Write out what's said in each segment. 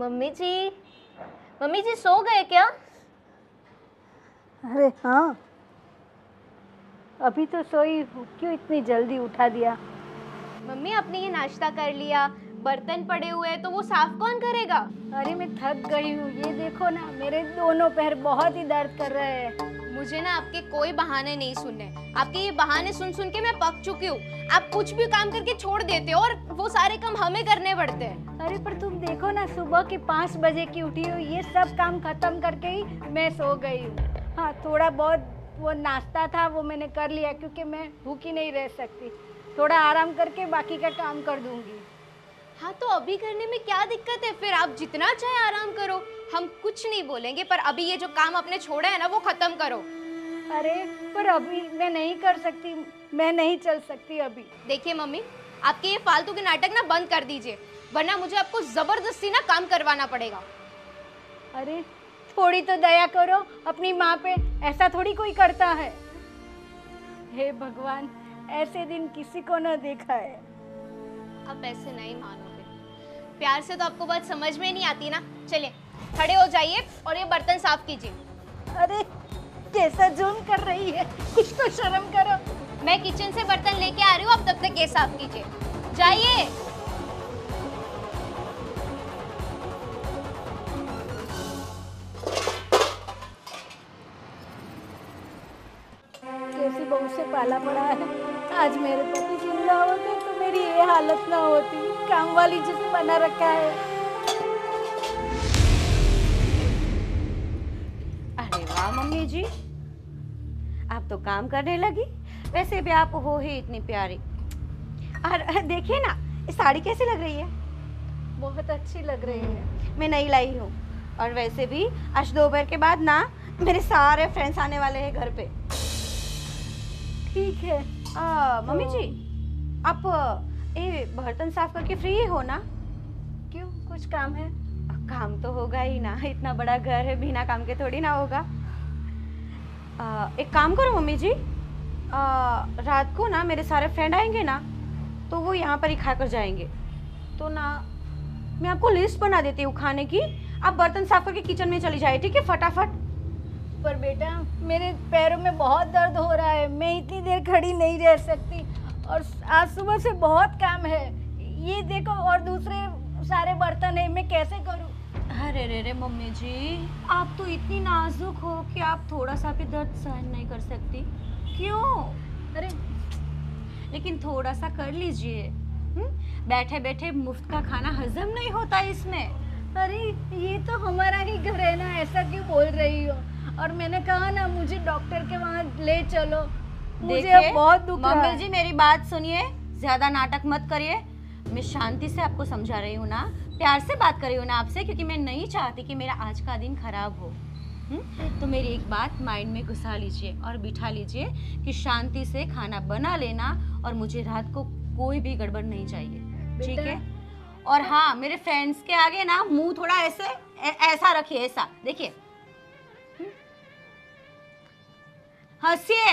Mummy जी, mummy जी सो गए क्या? अरे हाँ, अभी तो सोई हूँ, क्यों इतनी जल्दी उठा दिया? मम्मी आपने ये नाश्ता कर लिया, बर्तन पड़े हुए हैं तो वो साफ कौन करेगा? अरे मैं थक गई हूँ, ये देखो ना, मेरे दोनों पैर बहुत ही दर्द कर रहे हैं। मुझे ना आपके कोई बहाने नहीं सुनने। आपके ये बहाने सुन सुन के मैं पक चुकी हूँ। आप कुछ भी काम करके छोड़ देते हो और वो सारे काम हमें करने पड़ते हैं। अरे पर तुम देखो ना, सुबह की 5 बजे की उठी हूँ, ये सब काम खत्म करके ही मैं सो गई हूँ। हाँ, थोड़ा बहुत वो नाश्ता था वो मैंने कर लिया, क्योंकि मैं भूखी नहीं रह सकती। थोड़ा आराम करके बाकी का काम कर दूंगी। हाँ तो अभी करने में क्या दिक्कत है? फिर आप जितना चाहे आराम करो, हम कुछ नहीं बोलेंगे, पर अभी ये जो काम आपने छोड़ा है ना वो खत्म करो। अरे पर अभी मैं नहीं कर सकती, मैं नहीं चल सकती अभी। देखिए मम्मी, आपके ये फालतू के नाटक ना बंद कर दीजिए, वरना मुझे आपको जबरदस्ती ना काम करवाना पड़ेगा। अरे थोड़ी तो दया करो अपनी माँ पे, ऐसा थोड़ी कोई करता है। हे भगवान, ऐसे दिन किसी को न देखा है। आप ऐसे नहीं मानोगे, प्यार से तो आपको बात समझ में नहीं आती ना। चलिए खड़े हो जाइए और ये बर्तन साफ कीजिए। अरे कैसा जुर्म कर रही है, कुछ तो शर्म करो। मैं किचन से बर्तन लेके आ रही हूँ, आप तब तक ये साफ कीजिए, जाइए। कैसी बहू से पाला पड़ा है। आज मेरे पति जिंदा होते तो मेरी ये हालत ना होती। काम वाली जिसे बना रखा है। अरे वाह मम्मी जी, आप तो काम करने लगी। वैसे भी आप हो ही इतनी प्यारी। और देखिए ना, ये साड़ी कैसी लग रही है? बहुत अच्छी लग रही है। मैं नई लाई हूँ। और वैसे भी आज दोपहर के बाद ना मेरे सारे फ्रेंड्स आने वाले हैं घर पे। ठीक है। मम्मी जी, आप ये बर्तन साफ करके फ्री हो ना? क्यों, कुछ काम है? काम तो होगा ही ना, इतना बड़ा घर है, बिना काम के थोड़ी ना होगा। एक काम करो मम्मी जी, रात को ना मेरे सारे फ्रेंड आएंगे ना, तो वो यहाँ पर ही खाकर जाएंगे। तो ना मैं आपको लिस्ट बना देती हूँ खाने की, आप बर्तन साफ करके किचन में चली जाए, ठीक है? फटाफट। पर बेटा, मेरे पैरों में बहुत दर्द हो रहा है, मैं इतनी देर खड़ी नहीं रह सकती। और आज सुबह से बहुत काम है, ये देखो, और दूसरे सारे बर्तन है, मैं कैसे करूँ? अरे रे रे मम्मी जी, आप तो इतनी नाजुक हो कि आप थोड़ा सा भी दर्द सहन नहीं कर सकती। क्यों? अरे लेकिन थोड़ा सा कर लीजिए। बैठे बैठे मुफ्त का खाना हजम नहीं होता इसमें। अरे ये तो हमारा ही घर है ना, ऐसा क्यों बोल रही हो? और मैंने कहा ना, मुझे डॉक्टर के वहाँ ले चलो, मुझे अब बहुत दुख रहा है। मम्मी जी मेरी बात सुनिए, ज्यादा नाटक मत करिए। मैं शांति से आपको समझा रही हूँ ना, प्यार से बात कर रही हूँ ना आपसे, क्योंकि मैं नहीं चाहती कि मेरा आज का दिन खराब हो। तो मेरी एक बात माइंड में घुसा लीजिए और बिठा लीजिए कि शांति से खाना बना लेना, और मुझे रात को कोई भी गड़बड़ नहीं चाहिए, ठीक है? और हाँ, मेरे फ्रेंड्स के आगे ना मुंह थोड़ा ऐसे ऐसा रखिए, ऐसा देखिए, हंसिए।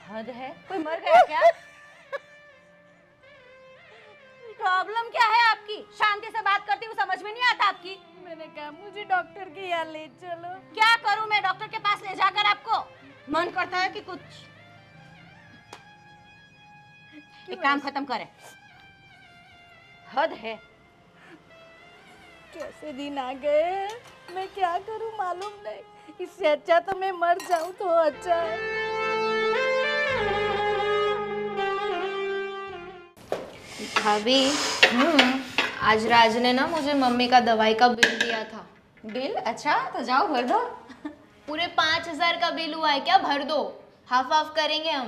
हद है, कोई मर गया क्या? प्रॉब्लम क्या है आपकी? शांति से बात करती हूँ, समझ में नहीं आता आपकी? मैंने कहा मुझे डॉक्टर के यहाँ ले चलो। क्या करूँ मैं डॉक्टर के पास ले जाकर? आपको मन करता है कि कुछ एक काम खत्म करे। हद है। कैसे दिन आ गए, मैं क्या करूं मालूम नहीं। इससे अच्छा तो मैं मर जाऊं तो अच्छा है। भाभी, आज राज ने ना मुझे मम्मी का दवाई का बिल दिया था। बिल? अच्छा, तो जाओ भर दो। पूरे 5,000 का बिल हुआ है, क्या भर दो? हाफ हाफ करेंगे हम।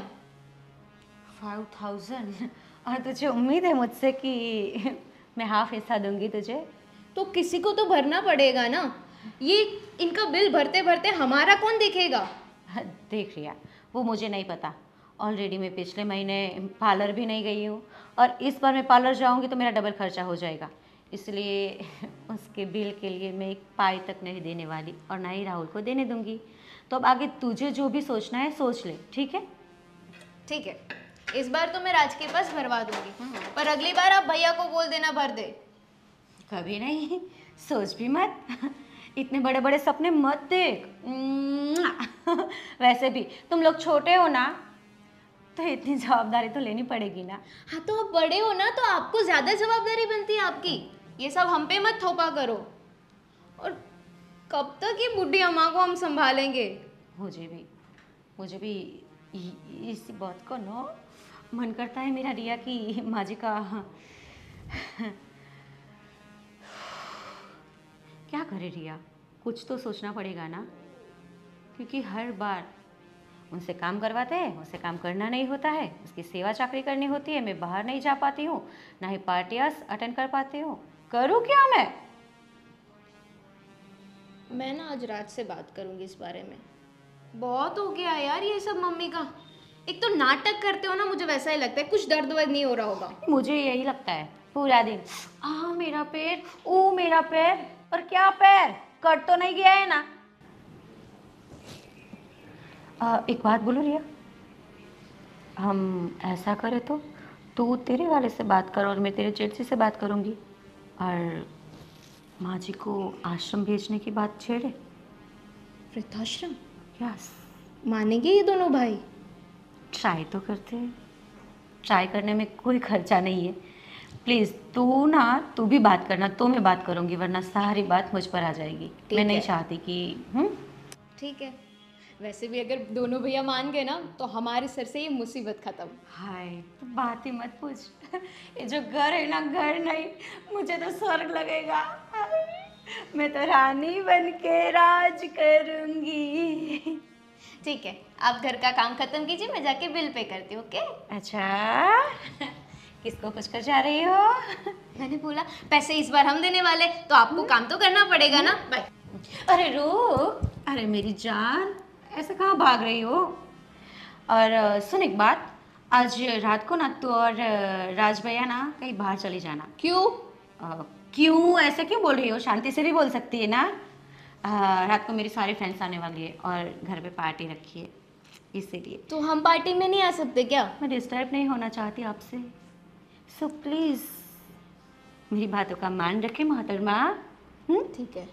5,000? और तुझे उम्मीद है मुझसे कि मैं हाफ हिस्सा दूंगी तुझे? तो किसी को तो भरना पड़ेगा ना। ये इनका बिल भरते भरते हमारा कौन देखेगा? देख रिया, वो मुझे नहीं पता। ऑलरेडी मैं पिछले महीने पार्लर भी नहीं गई हूँ, और इस बार मैं पार्लर जाऊँगी तो मेरा डबल खर्चा हो जाएगा। इसलिए उसके बिल के लिए मैं एक पाई तक नहीं देने वाली, और ना ही राहुल को देने दूंगी। तो अब आगे तुझे जो भी सोचना है सोच ले, ठीक है? ठीक है, इस बार तो मैं राज के पास भरवा दूंगी, पर अगली बार आप भैया को बोल देना भर दे। कभी नहीं, सोच भी मत। इतने बड़े बड़े सपने मत देख। वैसे भी तुम लोग छोटे हो ना, तो इतनी जवाबदारी तो लेनी पड़ेगी ना। हाँ तो आप बड़े हो ना, तो आपको ज्यादा जवाबदारी बनती है आपकी। ये सब हम पे मत थोपा करो। और कब तक ये बुढ़ी अम्मा को हम संभालेंगे? मुझे भी इसी बात को नो मन करता है मेरा रिया की माँ जी का। क्या करे रिया, कुछ तो सोचना पड़ेगा ना, क्योंकि हर बार उनसे काम करवाते हैं, उनसे काम करना नहीं होता है, उसकी सेवा चाकरी करनी होती है, मैं बाहर नहीं जा पाती हूँ, ना ही पार्टियाँ अटेंड कर पाती हूँ। करूँ क्या मैं ना आज रात से बात करूंगी इस बारे में। बहुत हो गया यार ये सब मम्मी का। एक तो नाटक करते हो ना, मुझे वैसा ही लगता है, कुछ दर्द वर्द नहीं हो रहा होगा। मुझे यही लगता है पूरा दिन, मेरा पैर, ओ मेरा पैर। और क्या पैर, कट तो नहीं गया है ना? एक बात बोलो रिया, हम ऐसा करें तो तू तेरे वाले से बात कर और मैं तेरे चेटसी से बात करूँगी, और माँ जी को आश्रम भेजने की बात छेड़े। वृद्धाश्रम? यस। मानेंगे ये दोनों भाई? ट्राई तो करते हैं, ट्राई करने में कोई खर्चा नहीं है। प्लीज़ तू भी बात करना, तो मैं बात करूँगी, वरना सारी बात मुझ पर आ जाएगी। मैं नहीं चाहती कि ठीक है। वैसे भी अगर दोनों भैया मान गए ना, तो हमारे सर से ये मुसीबत खत्म। हाय, तो बात ही मत पूछ। ये जो घर है ना, घर नहीं, मुझे तो स्वर्ग लगेगा। मैं तो रानी बन के राज करूँगी। ठीक है, आप घर का काम खत्म कीजिए, मैं जाके बिल पे करती हूँ। ओके? अच्छा, किसको कुछ कर जा रही हो? मैंने बोला पैसे इस बार हम देने वाले, तो आपको काम तो करना पड़ेगा ना। बाय। अरे रुक, अरे मेरी जान, ऐसे कहाँ भाग रही हो? और सुन एक बात, आज रात को ना तू और राज भैया ना कहीं बाहर चली जाना। क्यों? क्यों ऐसे क्यों बोल रही हो? शांति से भी बोल सकती है ना। रात को मेरी सारी फ्रेंड्स आने वाली है और घर पे पार्टी रखी है, इसीलिए। तो हम पार्टी में नहीं आ सकते क्या? मैं डिस्टर्ब नहीं होना चाहती आपसे, सो प्लीज़ मेरी बातों का मान रखे मोहतरमा। ठीक है।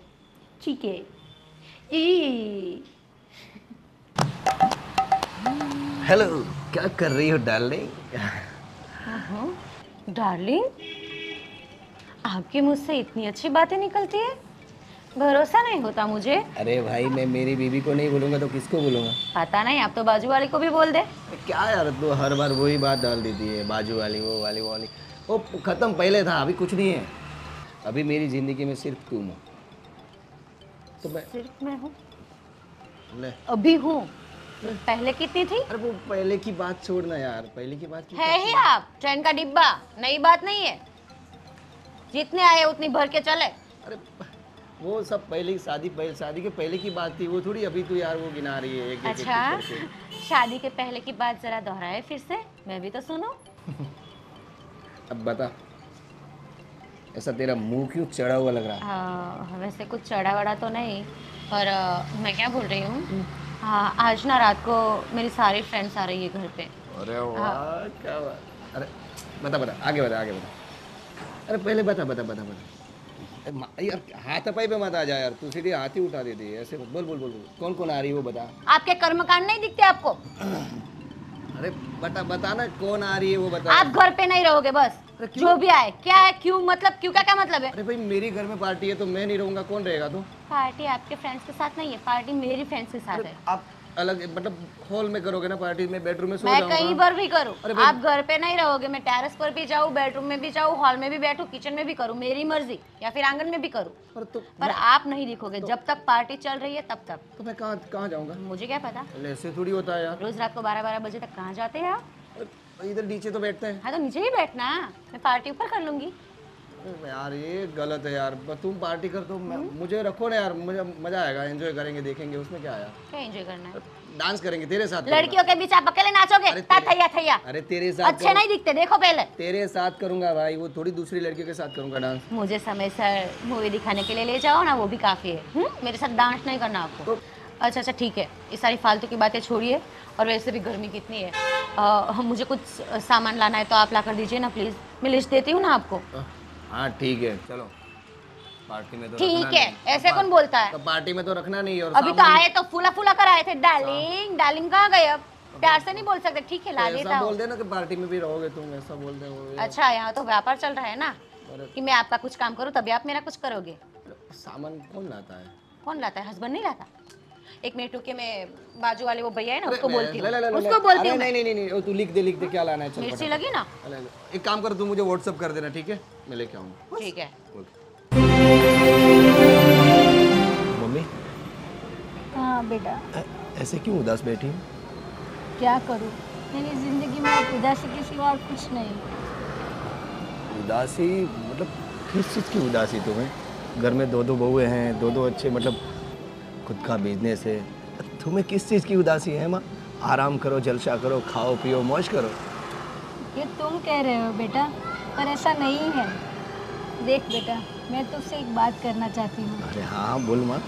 ठीक है। हेलो, क्या कर रही हो डार्लिंग? डार्लिंग, आपके मुझ से इतनी अच्छी बातें निकलती है, भरोसा नहीं होता मुझे। अरे भाई, मैं मेरी बीवी को नहीं बोलूँगा तो किसको बोलूँगा? पता नहीं, आप तो बाजू वाली को भी बोल दे। क्या यार, तू हर बार वही बात डाल देती है, बाजू वाली, वो वाली, वो वाली। वो खत्म पहले था, अभी कुछ नहीं है। अभी मेरी जिंदगी में सिर्फ तुम हो। तो मैं सिर्फ मैं हूँ? ले। अभी हूँ, पहले कितनी थी? अरे वो पहले की बात छोड़ना यार, पहले की बात है ही आप ट्रेन का डिब्बा, नई बात नहीं है। जितने आए उतनी भर के चले। अरे वो सब पहले शादी के पहले की बात थी, वो थोड़ी अभी तू यार वो गिना रही है एक अच्छा, शादी के पहले की बात जरा दोहराए फिर से, मैं भी तो सुनूं। अब बता, ऐसा तेरा मुंह क्यों चढ़ा हुआ लग रहा है? वैसे कुछ चढ़ा वड़ा तो नहीं, पर मैं क्या बोल रही हूँ, आज ना रात को मेरी सारी फ्रेंड्स आ रही है घर पे। अरे वाह, क्या बात। अरे बता, आगे बता। अरे पहले बता। यार हाथ पाई पे मत आ जा यार, तू सीधे हाथ ही उठा देती है ऐसे। बोल, कौन आ रही है वो बता। आपके कर्मकांड नहीं दिखते आपको? अरे बता ना, कौन आ रही है वो बता। आप घर पे नहीं रहोगे बस, जो भी आए। क्या है, क्यों मतलब, क्यों का क्या मतलब है? अरे भाई, मेरी घर में पार्टी है तो मैं नहीं रहूंगा, कौन रहेगा? तो पार्टी आपके फ्रेंड्स के साथ नहीं है, पार्टी मेरी फ्रेंड्स के साथ है। आप अलग मतलब हॉल में करोगे ना पार्टी? में बेडरूम में सो मैं जाऊंगा। कहीं पर भी करूँ, आप घर पे नहीं रहोगे। मैं टेरेस पर भी जाऊँ, बेडरूम में भी जाऊँ, हॉल में भी बैठूँ, किचन में भी करूँ, मेरी मर्जी, या फिर आंगन में भी करूँ, पर आप नहीं दिखोगे जब तक पार्टी चल रही है तब तक। तो मैं कहाँ जाऊँगा? मुझे क्या पता, ऐसे थोड़ी होता है यार। रोज रात को 12-12 बजे तक कहाँ जाते हैं आप? इधर नीचे तो बैठते हैं। हाँ तो नीचे ही बैठना, मैं पार्टी ऊपर कर लूंगी। यार ये गलत है यार, तुम पार्टी कर तो मुझे रखो ना यार, मुझे मजा आएगा, एंजॉय करेंगे, देखेंगे, उसमें क्या आया? क्या एंजॉय करना है? डांस करेंगे तेरे साथ। लड़कियों के बीच आप अकेले नाचोगे? थैया। अरे तेरे साथ अच्छे नहीं दिखते, देखो पहले। तेरे साथ करूंगा भाई, वो थोड़ी दूसरी लड़कियों के साथ करूंगा डांस। मुझे समय से मूवी दिखाने के लिए ले जाओ ना, वो भी काफी है। मेरे साथ डांस नहीं करना आपको। तो अच्छा अच्छा ठीक है, ये सारी फालतू की बातें छोड़िए। और वैसे भी गर्मी कितनी है, मुझे कुछ सामान लाना है तो आप ला कर दीजिए ना प्लीज़, मैं लिस्ट देती हूँ ना आपको। हाँ ठीक है, चलो पार्टी में तो ठीक रखना है, नहीं। ऐसे कौन बोलता है? तो पार्टी में तो रखना नहीं। और अभी तो आए तो फूला फूला कर आए थे, डार्लिंग डार्लिंग कहाँ गए? अब प्यार से नहीं बोल सकते, ठीक है ला देता ऐसा बोल हूँ। देना कि पार्टी में भी रहोगे तुम, ऐसा बोल दे वो। अच्छा, यहाँ तो व्यापार चल रहा है ना, कि मैं आपका कुछ काम करूँ तभी आप मेरा कुछ करोगे। सामान कौन लाता है? कौन लाता है? हस्बैंड नहीं लाता। एक मिनट रुके, मैं बाजू वाले वो भैया है ना, अरे उसको मैं- बोलती हूँ, ले- ले- ले- ले- उसको बोलती अरे हूँ। नहीं नहीं नहीं, तू लिख दे क्या लाना है, चल मिर्ची फटाफट। लगी ना? ले- ले। एक काम कर, तू मुझे व्हाट्सअप कर देना, ठीक है? मैं लेके आऊँगा। ठीक है। मम्मी हाँ बेटा, ऐसे क्यों उदास बैठी? क्या करूँ, मेरी ज़िंदगी में अब उदासी के सिवा और कुछ नहीं। उदासी मतलब किस चीज़ की उदासी तुम्हें? घर में दो दो बहुएं हैं, दो दो अच्छे मतलब खुद का बिजनेस है, तुम्हें किस चीज़ की उदासी है माँ? आराम करो, जलसा करो, खाओ पियो, मौज करो। ये तुम कह रहे हो बेटा, पर ऐसा नहीं है। देख बेटा, मैं तुझसे एक बात करना चाहती हूँ। अरे हाँ बोल माँ।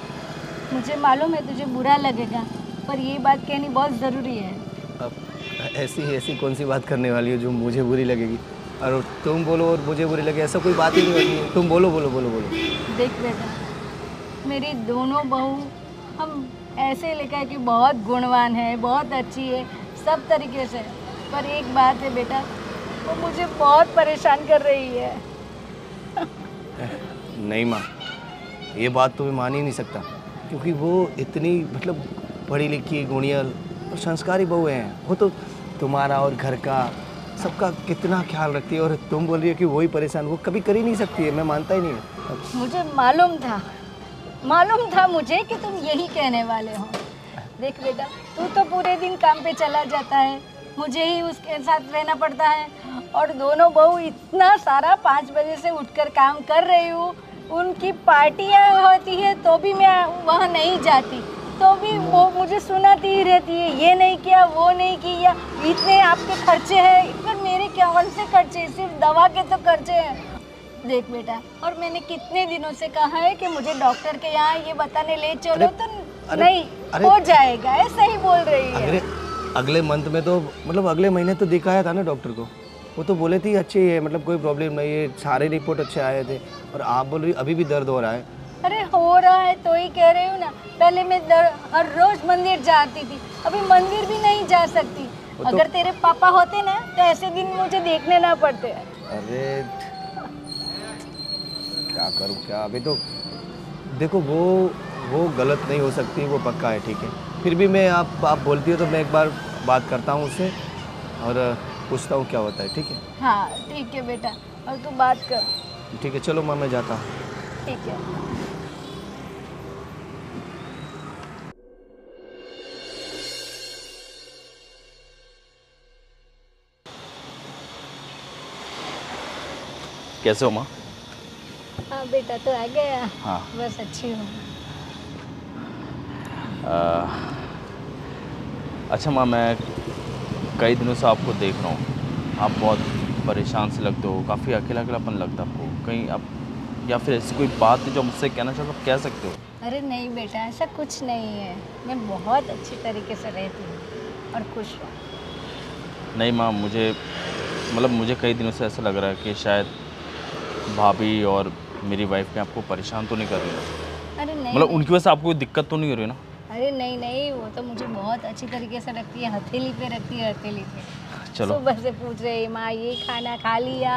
मुझे मालूम है तुझे बुरा लगेगा, पर ये बात कहनी बहुत ज़रूरी है। अब ऐसी ऐसी कौन सी बात करने वाली हो जो मुझे बुरी लगेगी? और तुम बोलो और मुझे बुरी लगे, ऐसा कोई बात ही नहीं होती है। तुम बोलो बोलो बोलो बोलो। देख बेटा, मेरी दोनों बहू हम ऐसे लिखा है कि बहुत गुणवान है, बहुत अच्छी है सब तरीके से, पर एक बात है बेटा, वो मुझे बहुत परेशान कर रही है। नहीं माँ, ये बात तो मैं मान ही नहीं सकता, क्योंकि वो इतनी मतलब पढ़ी लिखी गुणियल और संस्कारी बहू हैं। वो तो तुम्हारा और घर का सबका कितना ख्याल रखती है, और तुम बोल रही हो कि वही परेशान। वो कभी कर ही नहीं सकती है, मैं मानता ही नहीं। मुझे मालूम था मुझे कि तुम यही कहने वाले हो। देख बेटा, तू तो पूरे दिन काम पे चला जाता है, मुझे ही उसके साथ रहना पड़ता है, और दोनों बहू इतना सारा 5 बजे से उठकर काम कर रही हूँ। उनकी पार्टियाँ होती है तो भी मैं वहाँ नहीं जाती, तो भी वो मुझे सुनाती ही रहती है, ये नहीं किया, वो नहीं किया, इतने आपके खर्चे हैं। पर मेरे क्या कौन से खर्चे, सिर्फ दवा के तो खर्चे हैं। देख बेटा, और मैंने कितने दिनों से कहा है कि मुझे डॉक्टर के यहाँ ये बताने ले चलो, तो नहीं हो जाएगा, ऐसा ही बोल रही है। अगले मंथ में तो मतलब अगले महीने तो दिखाया था ना डॉक्टर को, वो तो बोले थे अच्छे है, मतलब कोई प्रॉब्लम नहीं है, सारे रिपोर्ट अच्छे आए थे। और आप बोल रही अभी भी दर्द हो रहा है। अरे हो रहा है तो ही कह रही हूँ ना, पहले मैं हर रोज मंदिर जाती थी, अभी मंदिर भी नहीं जा सकती। अगर तेरे पापा होते ना तो ऐसे दिन मुझे देखने ना पड़ते। अरे क्या करूँ क्या, अभी तो देखो वो गलत नहीं हो सकती, वो पक्का है, ठीक है। फिर भी मैं आप बोलती हो तो मैं एक बार बात करता हूँ उससे और पूछता हूँ क्या होता है, ठीक है? हाँ ठीक है बेटा, और तू बात कर। ठीक है, चलो माँ मैं जाता हूँ। ठीक है। कैसे हो माँ? हाँ बेटा, तो आ गया। हाँ। बस अच्छी हूँ। अच्छा माँ, मैं कई दिनों से आपको देख रहा हूँ, आप बहुत परेशान से लगते हो, काफ़ी अकेला अकेलापन लगता है आपको। कहीं आप या फिर ऐसी कोई बात है जो मुझसे कहना चाहते हो, कह सकते हो। अरे नहीं बेटा, ऐसा कुछ नहीं है, मैं बहुत अच्छी तरीके से रहती हूँ और खुश हूँ। नहीं माँ, मुझे कई दिनों से ऐसा लग रहा है कि शायद भाभी और मेरी वाइफ ने आपको परेशान तो नहीं कर रही है। अरे नहीं, मतलब उनकी वजह से आपको कोई दिक्कत तो नहीं हो रही ना? अरे नहीं नहीं, वो तो मुझे बहुत अच्छी तरीके से रखती है, हथेली पे रखती है, हथेली पे। चलो। सुबह से पूछ रही माँ ये खाना खा लिया,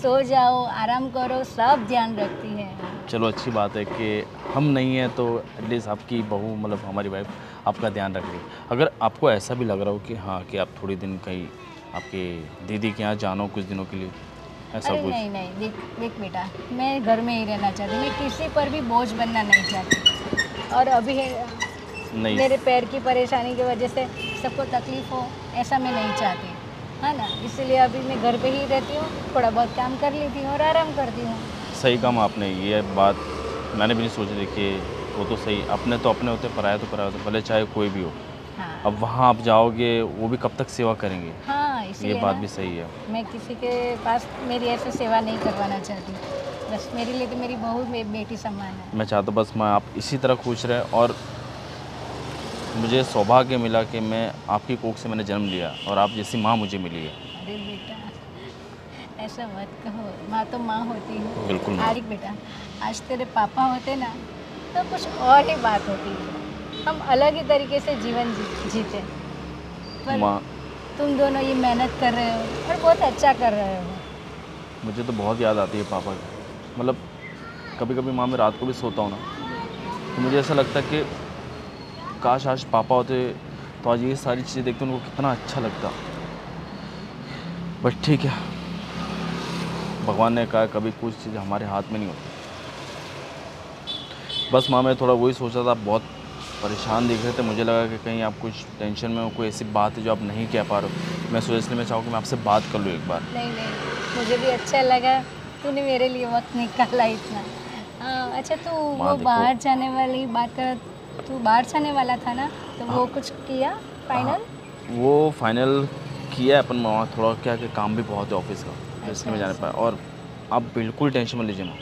सो जाओ, आराम करो, सब ध्यान रखती है। चलो अच्छी बात है कि हम नहीं हैं तो एटलीस्ट आपकी बहू मतलब हमारी वाइफ आपका ध्यान रख रही है। अगर आपको ऐसा भी लग रहा हो कि हाँ कि आप थोड़ी दिन कहीं आपके दीदी के यहाँ जाना हो कुछ दिनों के लिए, ऐसा अरे कुछ? नहीं नहीं, देख बेटा, मैं घर में ही रहना चाहती, मैं किसी पर भी बोझ बनना नहीं चाहती। और अभी नहीं, मेरे पैर की परेशानी की वजह से सबको तकलीफ हो, ऐसा मैं नहीं चाहती, है ना। इसलिए अभी मैं घर पे ही रहती हूँ, थोड़ा बहुत काम कर लेती हूँ और आराम करती हूँ। सही कहा आपने, ये बात मैंने भी नहीं सोची थी कि वो तो सही, अपने तो अपने होते, पराया तो पराया होते, भले चाहे कोई भी हो। हाँ। अब वहाँ आप जाओगे वो भी कब तक सेवा करेंगे? हाँ, ये इसलिए बात ना, भी सही है। मैं किसी के पास मेरी ऐसे सेवा नहीं करवाना चाहती। बस मेरे लिए तो मेरी बहू बेटी समान है। मैं चाहता हूँ बस मैं आप इसी तरह खुश रहे और मुझे सौभाग्य मिला कि मैं आपकी कोख से मैंने जन्म लिया और आप जैसी माँ मुझे मिली है। अरे बेटा ऐसा मत कहो, माँ तो माँ होती है। बिल्कुल माँ। आरिक बेटा, आज तेरे पापा होते ना तो कुछ और ही बात होती है, हम अलग ही तरीके से जीवन जीते। पर माँ, तुम दोनों ये मेहनत कर रहे हो और बहुत अच्छा कर रहे हो। मुझे तो बहुत याद आती है पापा की। मतलब कभी कभी माँ मैं रात को भी सोता हूँ ना तो मुझे ऐसा लगता है कि काश आज पापा होते तो आज ये सारी चीज़ें देखते उनको कितना अच्छा लगता। बट ठीक है, भगवान ने कहा कभी कुछ चीज़ हमारे हाथ में नहीं होती। बस माँ मैं थोड़ा वही सोचा था, आप बहुत परेशान दिख रहे थे, मुझे लगा कि कहीं आप कुछ टेंशन में हो, कोई ऐसी बात है जो आप नहीं कह पा रहे हो। मैं सोचा इसलिए मैं चाहूँ कि मैं आपसे बात कर लूँ एक बार। नहीं नहीं, मुझे भी अच्छा लगा तूने मेरे लिए वक्त निकाला इतना। अच्छा तू वो देखो। बाहर जाने वाली बात कर, तू बाहर जाने वाला था ना, तो वो कुछ किया फाइनल? वो फाइनल किया है अपन वहाँ, थोड़ा क्या कि काम भी बहुत है ऑफिस का, तो इसलिए मैं जाने पाया। और आप बिल्कुल टेंशन मत लीजिए ना,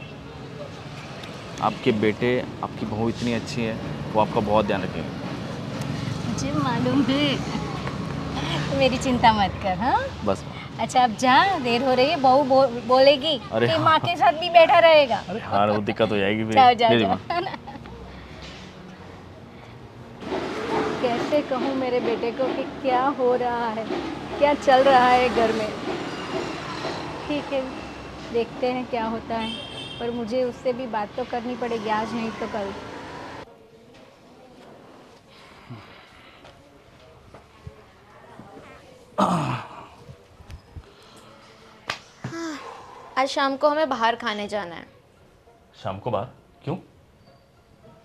आपके बेटे आपकी बहू इतनी अच्छी है, वो आपका बहुत ध्यान रखेंगे। मुझे मालूम है, तो मेरी चिंता मत कर। हाँ बस। अच्छा अब जा, देर हो रही है, बहू बोलेगी अरे कि हाँ। माँ के साथ भी बैठा रहेगा। अरे हाँ, वो दिक्कत हो जाएगी फिर। जाओ जाओ दे दी जाओ। माँ। कैसे कहूँ मेरे बेटे को कि क्या हो रहा है, क्या चल रहा है घर में। ठीक है, देखते हैं क्या होता है, पर मुझे उससे भी बात तो करनी पड़ेगी, आज नहीं तो कल। आज शाम को हमें बाहर खाने जाना है। शाम को बाहर क्यों?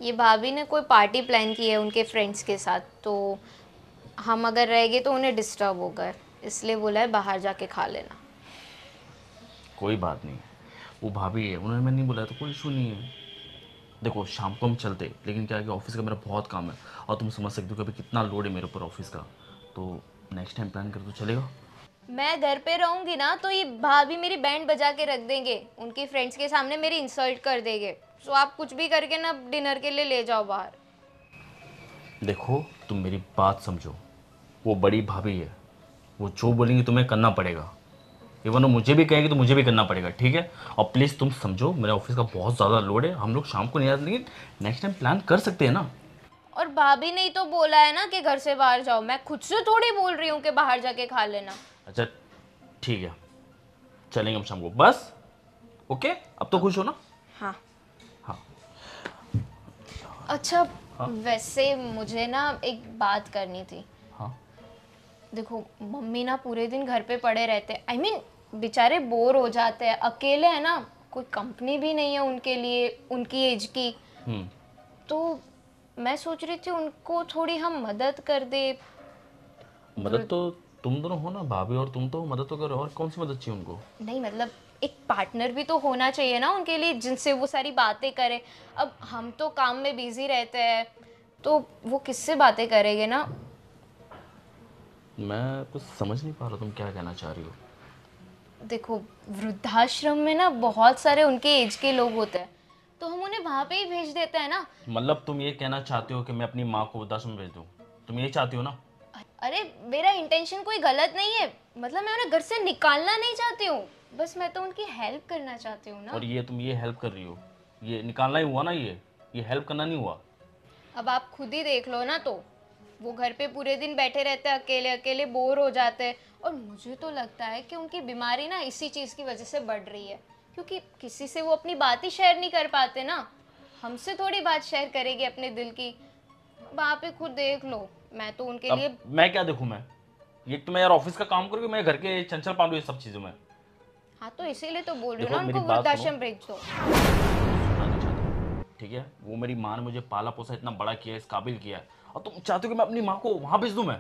ये भाभी ने कोई पार्टी प्लान की है उनके फ्रेंड्स के साथ, तो हम अगर रह गए तो उन्हें डिस्टर्ब होगा, इसलिए बोला है बाहर जाके खा लेना। कोई बात नहीं, वो भाभी है, उन्होंने मैंने नहीं बुलाया तो कोई इशू नहीं है। देखो शाम को हम चलते, लेकिन क्या है कि ऑफिस का मेरा बहुत काम है और तुम समझ सकते हो कि अभी कितना लोड है मेरे ऊपर ऑफिस का, तो नेक्स्ट टाइम प्लान कर तो चलेगा। मैं घर पे रहूंगी ना तो ये भाभी मेरी बैंड बजा के रख देंगे, उनकी फ्रेंड्स के सामने मेरी इंसल्ट कर देंगे। तो आप कुछ भी करके ना डिनर के लिए ले जाओ बाहर। देखो तुम मेरी बात समझो, वो बड़ी भाभी है, वो जो बोलेंगी तुम्हें करना पड़ेगा। इवन वो मुझे भी कहेगी तो मुझे भी करना पड़ेगा, ठीक है? और प्लीज़ तुम समझो, मेरे ऑफिस का बहुत ज़्यादा लोड है, हम लोग शाम को नहीं आते, लेकिन नेक्स्ट टाइम प्लान कर सकते हैं ना। और भाभी ने ही तो बोला है ना कि घर से बाहर जाओ, मैं खुद से थोड़ी बोल रही हूँ कि बाहर जाके खा लेना। अच्छा ठीक है, चलेंगे हम शाम को, बस। ओके, अब तो खुश हो ना? हाँ हाँ। अच्छा वैसे मुझे ना एक बात करनी थी। हाँ। देखो मम्मी ना पूरे दिन घर पे पड़े रहते हैं, I mean, बेचारे बोर हो जाते हैं, अकेले है ना, कोई कंपनी भी नहीं है उनके लिए उनकी एज की। तो मैं सोच रही थी उनको थोड़ी हम मदद कर दे। मदद तो तुम दोनों हो ना, भाभी और तुम, तो मदद तो करो, और कौन सी मदद चाहिए उनको? नहीं मतलब एक पार्टनर भी तो होना चाहिए ना उनके लिए, जिनसे वो सारी बातें करे। अब हम तो काम में बिजी रहते हैं, तो वो किससे बातें करेंगे ना। मैं कुछ समझ नहीं पा रहा तुम क्या कहना चाह रही हो। देखो वृद्धाश्रम में ना बहुत सारे उनके एज के लोग होते हैं, तो हम उन्हें वहाँ पे ही भेज देते हैं ना। मतलब तुम ये कहना चाहते हो कि मैं अपनी माँ को वृद्धाश्रम में भेज दूँ? तुम ये चाहती हो ना? अरे मेरा इंटेंशन कोई गलत नहीं है, मतलब मैं उन्हें घर से निकालना नहीं चाहती हूँ, बस मैं तो उनकी हेल्प करना चाहती हूँ ना। और ये तुम ये हेल्प कर रही हो, ये निकालना ही हुआ ना, ये हेल्प करना नहीं हुआ। अब आप खुद ही देख लो ना, तो वो घर पे पूरे दिन बैठे रहते हैं, अकेले अकेले बोर हो जाते हैं। और मुझे तो लगता है कि उनकी बीमारी ना इसी चीज़ की वजह से बढ़ रही है, क्योंकि किसी से वो अपनी बात ही शेयर नहीं कर पाते ना। हमसे थोड़ी बात शेयर करेगी अपने दिल की। अब आप ही खुद देख लो, मैं तो उनके अब लिए। मैं क्या देखूं? मैं ये तो मैं यार ऑफिस का काम करूँ, मैं घर के चंचल पालू ये सब चीज़ों में। हाँ तो इसीलिए तो बोल रही हूँ देखो, ना, मेरी उनको बात वृद्धाश्रम भेज दो। सुनना नहीं चाहता, ठीक है? वो मेरी माँ ने मुझे पाला पोसा, इतना बड़ा किया, इस काबिल किया है, और तुम चाहते हो कि मैं अपनी माँ को वहाँ भेज दूँ? मैं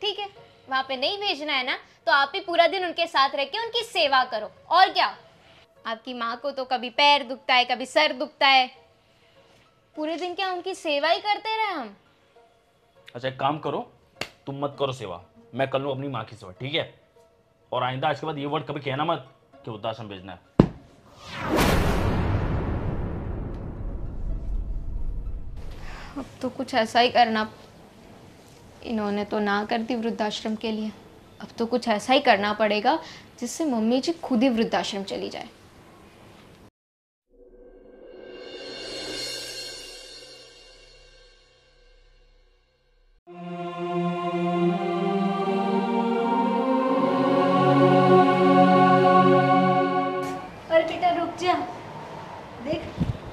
ठीक है, वहाँ पे नहीं भेजना है ना, तो आप ही पूरा दिन उनके साथ रह के उनकी सेवा करो, और क्या। आपकी माँ को तो कभी पैर दुखता है, कभी सर दुखता है, पूरे दिन क्या उनकी सेवा ही करते रहे हम। अच्छा एक काम करो, तुम मत करो सेवा, मैं कर लूँ अपनी माँ की सेवा, ठीक है? और आइंदा आज के बाद ये वर्ड कभी कहना मत कि वृद्धाश्रम भेजना है। अब तो कुछ ऐसा ही करना, इन्होंने तो ना कर दी वृद्धाश्रम के लिए, अब तो कुछ ऐसा ही करना पड़ेगा जिससे मम्मी जी खुद ही वृद्धाश्रम चली जाए। अरे बेटा रुक जा, देख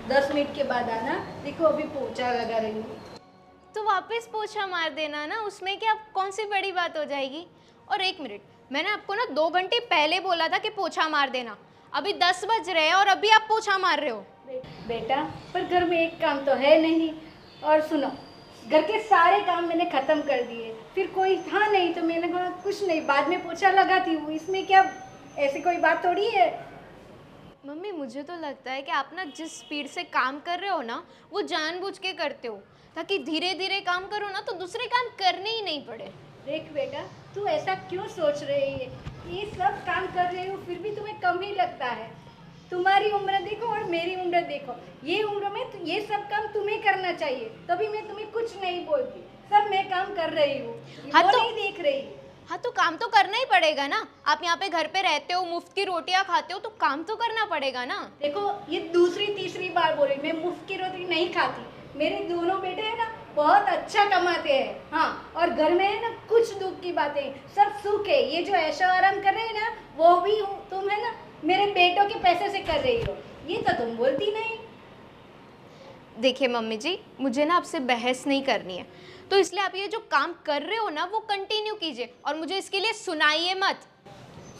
10 मिनट के बाद आना। देखो अभी पोछा लगा रही हूँ। तो वापस पोछा मार देना ना, उसमें क्या कौन सी बड़ी बात हो जाएगी। और 1 मिनट, मैंने आपको ना 2 घंटे पहले बोला था कि पोछा मार देना, अभी 10 बज रहे हैं और अभी आप पोछा मार रहे हो। बेटा पर घर में एक काम तो है नहीं। और सुनो, घर के सारे काम मैंने ख़त्म कर दिए, फिर कोई था नहीं तो मैंने कहा कुछ नहीं, बाद में पोछा लगाती हूँ, इसमें क्या ऐसी कोई बात थोड़ी है। मम्मी मुझे तो लगता है कि आप ना जिस स्पीड से काम कर रहे हो ना, वो जानबूझ के करते हो, ताकि धीरे धीरे काम करो ना तो दूसरे काम करने ही नहीं पड़े। देख बेटा, तू ऐसा क्यों सोच रही है? ये सब काम कर रही हो फिर भी तुम्हें कम ही लगता है। तुम्हारी उम्र देखो और मेरी उम्र देखो, ये उम्र में तो ये सब काम तुम्हें करना चाहिए, तभी मैं तुम्हें कुछ नहीं बोलती। सब मैं काम कर रही हूँ, हाँ वो तो- नहीं देख रही। हाँ तो काम तो करना ही पड़ेगा ना, आप यहाँ पे घर पे रहते हो, मुफ्त की रोटियाँ खाते हो, तो काम तो करना पड़ेगा ना। देखो ये दूसरी तीसरी बार बोल रही, मैं मुफ्त की रोटी नहीं खाती। मेरे दोनों बेटे हैं ना बहुत अच्छा कमाते हैं, हाँ, और घर में है ना कुछ दुख की बातें, सब सुख है। ये जो ऐशो आराम कर रहे हैं ना, वो भी तुम है ना मेरे बेटों के पैसे से कर रही हो, ये तो तुम बोलती नहीं। देखिए मम्मी जी, मुझे ना आपसे बहस नहीं करनी है, तो इसलिए आप ये जो काम कर रहे हो ना वो कंटिन्यू कीजिए और मुझे इसके लिए सुनाइए मत।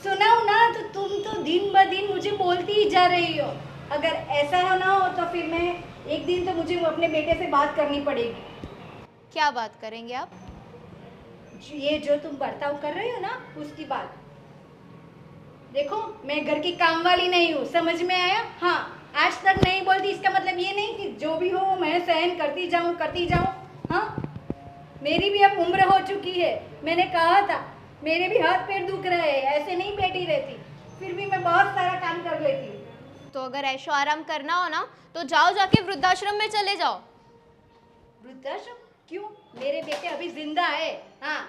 सुनाओ ना, तो तुम तो दिन ब दिन मुझे बोलती ही जा रही हो। अगर ऐसा ना हो तो फिर मैं एक दिन तो मुझे अपने बेटे से बात करनी पड़ेगी। क्या बात करेंगे आप? ये जो तुम बर्ताव कर रही हो ना उसकी बात। देखो मैं घर की काम वाली नहीं हूँ, समझ में आया? हाँ, आज तक नहीं बोलती इसका मतलब ये नहीं कि जो भी हो मैं सहन करती जाऊँ। हाँ, मेरी भी अब उम्र हो चुकी है। मैंने कहा था मेरे भी हाथ पैर दुख रहे हैं, ऐसे नहीं बैठी रहती, फिर भी मैं बहुत सारा काम कर लेती हूँ। तो अगर ऐशो आराम करना हो ना तो जाओ, जाके वृद्धाश्रम में चले जाओ। वृद्धाश्रम क्यों? मेरे बेटे अभी जिंदा है। हाँ,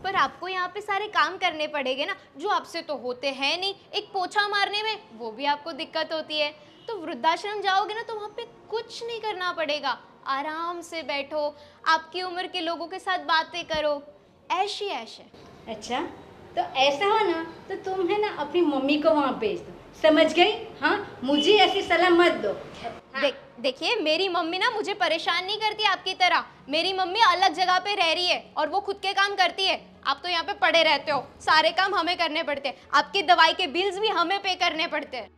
पर आपको यहाँ पे सारे काम करने पड़ेंगे ना, जो आपसे तो होते हैं नहीं। एक पोछा मारने में वो भी आपको दिक्कत होती है। तो वृद्धाश्रम जाओगे ना तो वहाँ पे कुछ नहीं करना पड़ेगा, आराम से बैठो, आपकी उम्र के लोगों के साथ बातें करो, ऐश ही ऐश है। अच्छा तो ऐसा हो ना तो तुम है ना अपनी मम्मी को वहाँ भेज दो, समझ गई? हाँ, मुझे ऐसी सलाह मत दो। हाँ। देखिए मेरी मम्मी ना मुझे परेशान नहीं करती आपकी तरह। मेरी मम्मी अलग जगह पे रह रही है और वो खुद के काम करती है। आप तो यहाँ पे पड़े रहते हो, सारे काम हमें करने पड़ते हैं, आपकी दवाई के बिल्स भी हमें पे करने पड़ते हैं।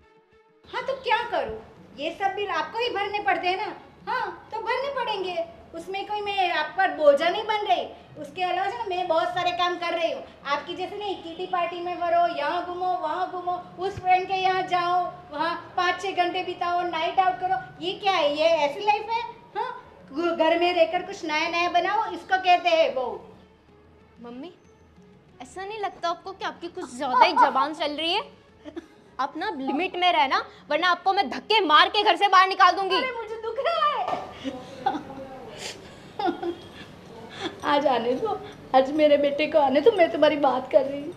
हाँ तो क्या करूँ, ये सब बिल आपको ही भरने पड़ते हैं ना। हाँ तो भरने पड़ेंगे, उसमें कोई मैं आप पर बोझा नहीं बन रही। उसके अलावा ना मैं बहुत सारे काम कर रही हूँ, आपकी जैसे नहीं किटी पार्टी में भरो, यहाँ घूमो वहाँ घूमो, उस फ्रेंड के यहाँ जाओ, वहाँ 5-6 घंटे बिताओ, नाइट आउट करो। ये क्या है, ये ऐसी लाइफ है? हाँ, घर में रहकर कुछ नया नया बनाओ, इसको कहते हैं बहू। मम्मी ऐसा नहीं लगता आपको कि आपकी कुछ ज़्यादा ही जबान चल रही है? आप ना लिमिट में रहना, वरना आपको मैं धक्के मार के घर से बाहर निकाल दूंगी। अरे मुझे दुख रहा है। आज आने दो, आज मेरे बेटे को आने दो, मैं तुम्हारी बात कर रही हूँ।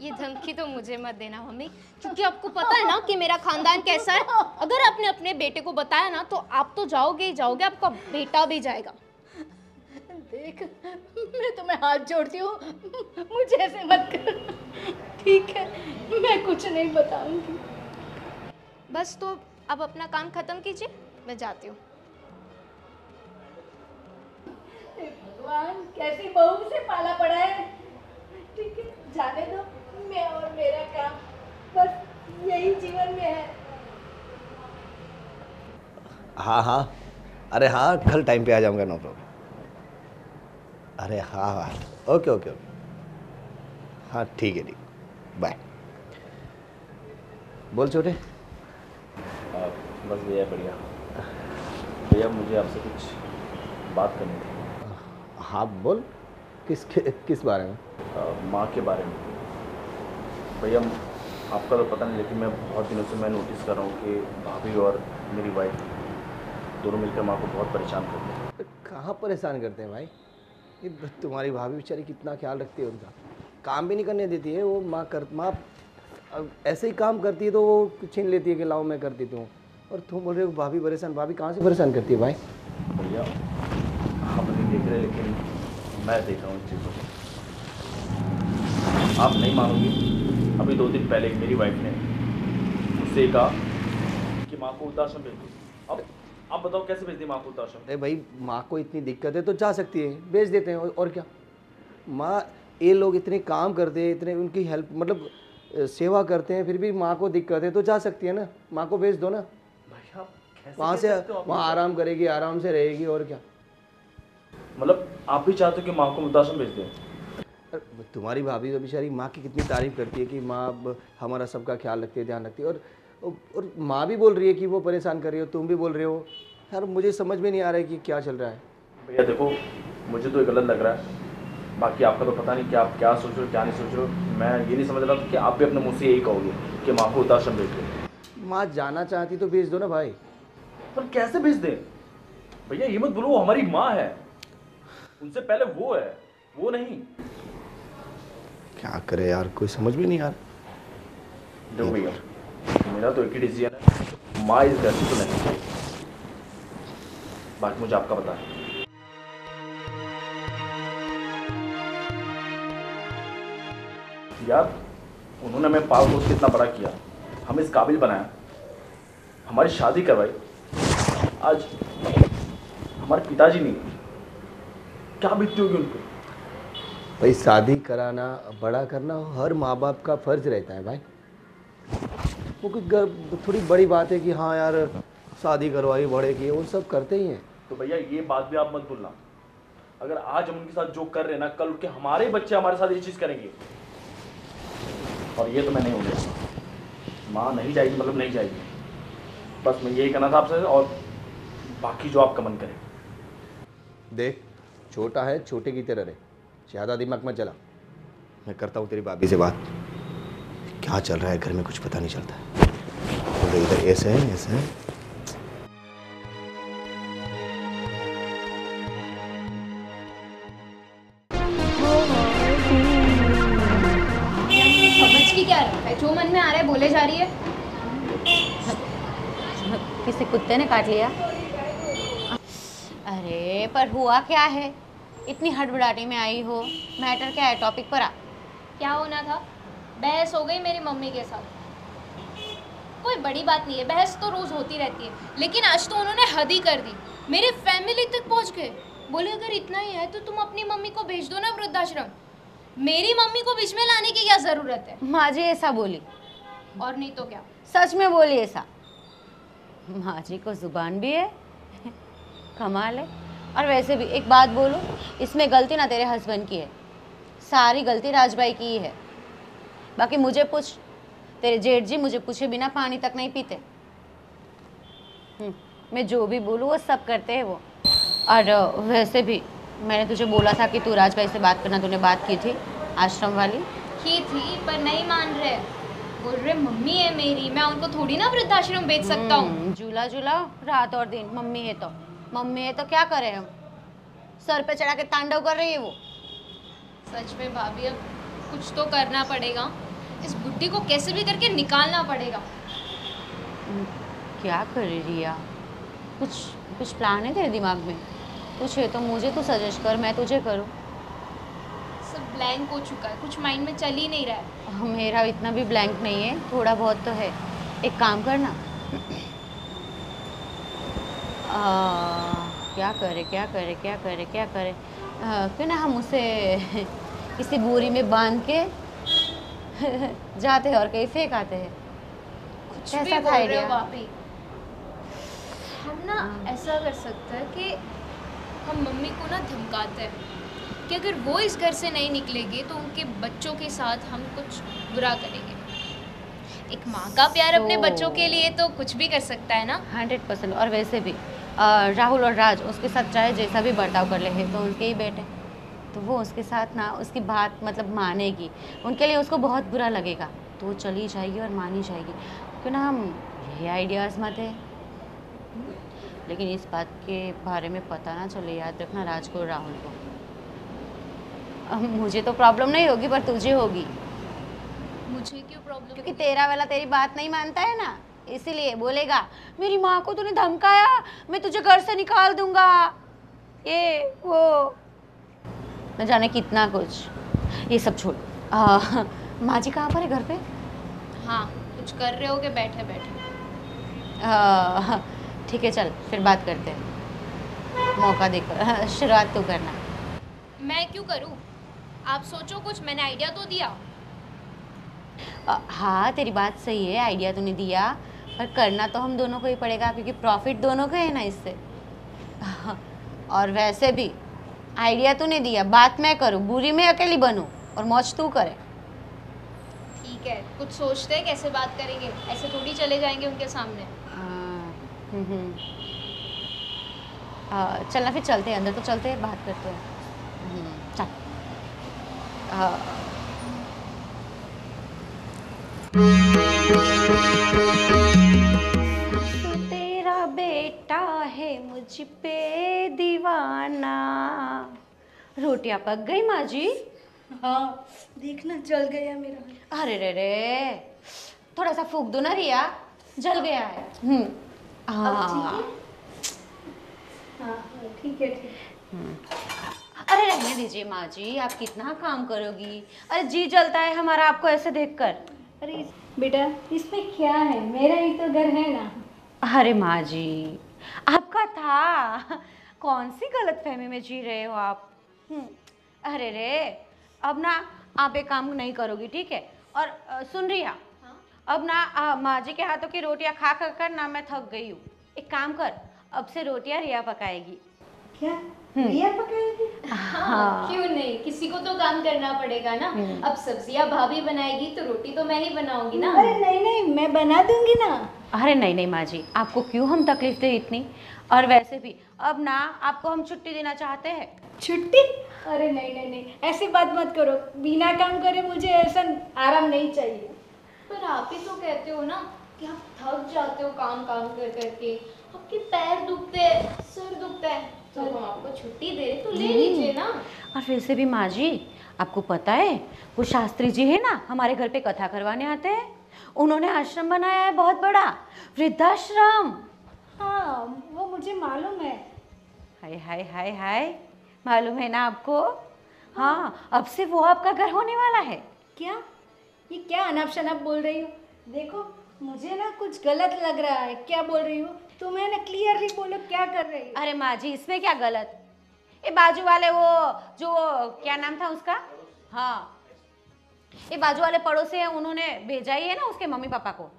ये धमकी तो मुझे मत देना मम्मी, क्योंकि आपको पता है ना कि मेरा खानदान कैसा है। अगर आपने अपने बेटे को बताया ना तो आप तो जाओगे ही जाओगे, आपका बेटा भी जाएगा। देख मैं तुम्हें हाथ जोड़ती हूँ, मुझे ऐसे मत कर, ठीक है? मैं कुछ नहीं बताऊंगी। बस तो अब अपना काम खत्म कीजिए, मैं जाती हूँ। हे भगवान, कैसी बहू से पाला पड़ा है। ठीक है, जाने दो, मैं और मेरा काम, बस यही जीवन में है। हाँ हाँ, अरे हाँ, कल टाइम पे आ जाऊँगा, नो प्रॉब्लम। अरे हाँ हाँ, ओके ओके ओके, हाँ ठीक है, बाय। बोल छोटे। बस भैया बढ़िया। भैया मुझे आपसे कुछ बात करनी थी। हाँ बोल, किस बारे में? माँ के बारे में। भैया आपका तो पता नहीं, लेकिन मैं बहुत दिनों से मैं नोटिस कर रहा हूँ कि भाभी और मेरी वाइफ दोनों मिलकर माँ को बहुत परेशान करते हैं। तो कहाँ परेशान करते हैं भाई? ये तुम्हारी भाभी बेचारी कितना ख्याल रखती है उनका, काम भी नहीं करने देती है वो। माँ अब ऐसे ही काम करती है तो वो छीन लेती है कि लाओ मैं कर देती हूँ। और तुम बोल रहे हो भाभी परेशान? भाभी कहाँ से परेशान करती है भाई? भैया आप नहीं देख रहे, लेकिन मैं देख रहा हूँ इन चीज़ों को। आप नहीं मानोगे, अभी 2 दिन पहले मेरी वाइफ ने मुझसे कहा कि माँ को वृद्धाश्रम भेज दो। अब आप बताओ कैसे भेज दी माँ को वृद्धाश्रम? अरे भाई, माँ को इतनी दिक्कत है तो जा सकती है, भेज देते हैं। और क्या, माँ ये लोग इतने काम करते हैं, इतने उनकी हेल्प मतलब सेवा करते हैं, फिर भी माँ को दिक्कत है तो जा सकती है ना। माँ को भेज दो ना, भैया कैसे वहाँ कह से सकते हो आप? वहाँ आराम करेगी, आराम से रहेगी। और क्या, मतलब आप भी चाहते हो कि माँ को वृद्धाश्रम भेज दें? अरे तुम्हारी भाभी तो बेचारी माँ की कितनी तारीफ करती है कि माँ अब हमारा सबका ख्याल रखती है, ध्यान रखती है। और माँ भी बोल रही है कि वो परेशान कर रही हो, तुम भी बोल रहे हो। यार मुझे समझ में नहीं आ रहा है कि क्या चल रहा है। भैया देखो, मुझे तो ये गलत लग रहा है, बाकी आपका तो पता नहीं कि आप क्या सोच रहे हो क्या नहीं सोच रहे हो। मैं ये नहीं समझ रहा था कि आप भी अपने मुँह से यही कहोगे कि माँ को वृद्धाश्रम भेज दो। माँ जाना चाहती तो भेज दो ना भाई। पर कैसे भेज दें भैया? ये मत बोलो वो हमारी माँ है, उनसे पहले वो है, वो नहीं। क्या करे यार, कोई समझ में नहीं आ रहा। देखो भैया, मेरा तो एक ही डिसीजन है, माँ इस घर से तो नहीं चाहिए, बाकी मुझे आपका पता है। यार उन्होंने हमें पाल पोस के इतना बड़ा किया, हमें इस काबिल बनाया, हमारी शादी करवाई। आज हमारे पिताजी नहीं, क्या बीतती होगी उन पर? भाई शादी कराना, बड़ा करना हर माँ बाप का फर्ज रहता है भाई। वो कोई थोड़ी बड़ी बात है कि हाँ यार शादी करवाई, बड़े की, वो सब करते ही हैं। तो भैया ये बात भी आप मत भूलना, अगर आज हम उनके साथ जो कर रहे हैं ना, कल उनके हमारे बच्चे हमारे साथ ये चीज़ करेंगे। और ये तो मैं नहीं होगा, माँ नहीं जाएगी मतलब नहीं जाएगी। बस मैं यही कहना था आपसे, और बाकी जो आपका मन करे। देख, छोटा है, छोटे की तरह रहे, ज़्यादा दिमाग मत चला। मैं करता हूँ तेरी भाभी से बात, क्या चल रहा है घर में कुछ पता नहीं चलता है। बोले इधर ऐसे है, ऐसे है। समझ की क्या रखा है, जो मन में आ रहा है बोले जा रही है। किसी कुत्ते ने काट लिया? अरे पर हुआ क्या है, इतनी हड़बड़ाहटी में आई हो? मैटर क्या है, टॉपिक पर आ। क्या होना था, बहस हो गई मेरी मम्मी के साथ। कोई बड़ी बात नहीं है, बहस तो रोज होती रहती है, लेकिन आज तो उन्होंने हद ही कर दी, मेरे फैमिली तक पहुंच गए। बोले अगर इतना ही है तो तुम अपनी मम्मी को भेज दो ना वृद्धाश्रम, मेरी मम्मी को बीच में लाने की क्या जरूरत है। माँ जी ऐसा बोली? और नहीं तो क्या। सच में बोली ऐसा? माँ जी को जुबान भी है, कमाल है। और वैसे भी एक बात बोलो, इसमें गलती ना तेरे हस्बैंड की है, सारी गलती राजभाई की ही है। बाकी मुझे पूछ, तेरे जेठ जी मुझे पूछे बिना पानी तक नहीं पीते। मैं जो भी बोलूँ वो सब करते हैं वो। और वैसे भी मैंने तुझे बोला था कि तू राजभाई से बात करना, तूने बात की थी आश्रम वाली? की थी, पर नहीं मान रहे, बोल रहे मम्मी है मेरी, मैं उनको थोड़ी ना वृद्धाश्रम भेज सकता हूँ। झूला झूला रात और दिन, मम्मी है तो मम्मी है तो क्या करें हम, सर पे चढ़ा के तांडव कर रही है वो। सच में भाभी, अब कुछ तो करना पड़ेगा, इस बुड्ढी को कैसे भी करके निकालना पड़ेगा। क्या कर रही है? कुछ प्लान है तेरे दिमाग में? कुछ है तो मुझे तो सजेस्ट कर, मैं तुझे करूँ। सब ब्लैंक हो चुका है, कुछ माइंड में चल ही नहीं रहा है। मेरा इतना भी ब्लैंक नहीं है, थोड़ा बहुत तो है। एक काम करना, क्या करे क्या करे क्या करे क्या करे, क्यों ना हम उसे किसी बोरी में बांध के जाते हैं और कहीं फेंक आते हैं। कुछ कैसा भी था बोल रहे idea? हो भाभी। हम ना ऐसा कर सकते हैं कि हम मम्मी को ना धमकाते हैं कि अगर वो इस घर से नहीं निकलेगी तो उनके बच्चों के साथ हम कुछ बुरा करेंगे। एक माँ का प्यार अपने बच्चों के लिए तो कुछ भी कर सकता है ना। 100%। और वैसे भी राहुल और राज उसके साथ चाहे जैसा भी बर्ताव कर ले हैं तो उनके ही बेटे, तो वो उसके साथ ना उसकी बात मतलब मानेगी, उनके लिए उसको बहुत बुरा लगेगा तो वो चली जाएगी और मानी जाएगी। क्यों ना हम ये आइडिया आजमाते हैं। लेकिन इस बात के बारे में पता ना चले, याद रखना राज को और राहुल को। मुझे तो प्रॉब्लम नहीं होगी पर तुझे होगी, मुझे क्यों प्रॉब्लम? क्योंकि तेरा वाला तेरी बात नहीं मानता है ना, इसीलिए बोलेगा मेरी माँ को तूने धमकाया, मैं तुझे घर से निकाल दूंगा, ये वो न जाने कितना कुछ। ये सब छोड़, माँ जी कहाँ पर है? घर पे? हाँ, कुछ कर रहे हो कि बैठे बैठे? ठीक है, चल फिर बात करते हैं, मौका देकर शुरुआत तो करना। मैं क्यों करूँ? आप सोचो कुछ, मैंने आइडिया तो दिया। हाँ तेरी बात सही है, आइडिया तूने दिया, पर करना तो हम दोनों को ही पड़ेगा क्योंकि प्रॉफिट दोनों का है ना इससे। और वैसे भी आइडिया तूने दिया, बात मैं करूँ, बुरी मैं अकेली बनूँ और मौज तू करे। ठीक है, कुछ सोचते हैं कैसे बात करेंगे, ऐसे थोड़ी चले जाएंगे उनके सामने। चलना फिर चलते हैं अंदर, तो चलते हैं बात करते हैं। चल। तो तेरा बेटा है मुझ पे दीवाना। रोटियां पक गई माँ जी? हाँ देखना जल गया मेरा। अरे रे रे, थोड़ा सा फूक दो ना रिया, जल गया है। हाँ ठीक है ठीक। अरे रहने दीजिए माँ जी, आप कितना काम करोगी? अरे जी जलता है हमारा आपको ऐसे देखकर। अरे बेटा इसमें क्या है, मेरा ही तो घर है ना। अरे माँ जी आपका था, कौन सी गलतफहमी में जी रहे हो आप? अरे रे, अब ना आप एक काम नहीं करोगी, ठीक है? और सुन रिया, अब ना माँ जी के हाथों की रोटियां खा खा कर ना मैं थक गई हूँ। एक काम कर, अब से रोटियां रिया पकाएगी। क्या रिया पकाएगी? हाँ, क्यों नहीं, किसी को तो काम करना पड़ेगा ना। अब सब्जियां भाभी बनाएगी तो रोटी तो मैं ही बनाऊंगी ना। अरे नहीं नहीं, मैं बना दूंगी ना। अरे नहीं नहीं माँ जी, आपको क्यों हम तकलीफ दे इतनी? और वैसे भी अब ना आपको हम छुट्टी देना चाहते हैं। छुट्टी? अरे नहीं नहीं नहीं, ऐसी बात मत करो, बिना काम करे मुझे ऐसा आराम नहीं चाहिए। पर आप ही तो कहते हो ना कि आप थक जाते हो काम काम कर करके, आपके पैर दुखते हैं, सर दुखता है, तो हम आपको छुट्टी दे रहे तो ले लीजिए ना। और वैसे भी माँ जी आपको पता है, वो शास्त्री जी है ना हमारे घर पे कथा करवाने आते हैं, उन्होंने आश्रम बनाया है बहुत बड़ा, वृद्धाश्रम। हाँ वो मुझे मालूम है। हाय हाय हाय हाय, मालूम है ना आपको? हाँ, अब से वो आपका घर होने वाला है। क्या ये क्या अनाप शनाप बोल रही हो? देखो मुझे ना कुछ गलत लग रहा है। क्या बोल रही हो तुम्हें? ना क्लियरली बोलो क्या कर रही हो? अरे माँ जी इसमें क्या गलत? ये बाजू वाले वो जो क्या नाम था उसका, हाँ ये बाजू वाले पड़ोसी हैं, उन्होंने भेजा ही है ना उसके मम्मी पापा को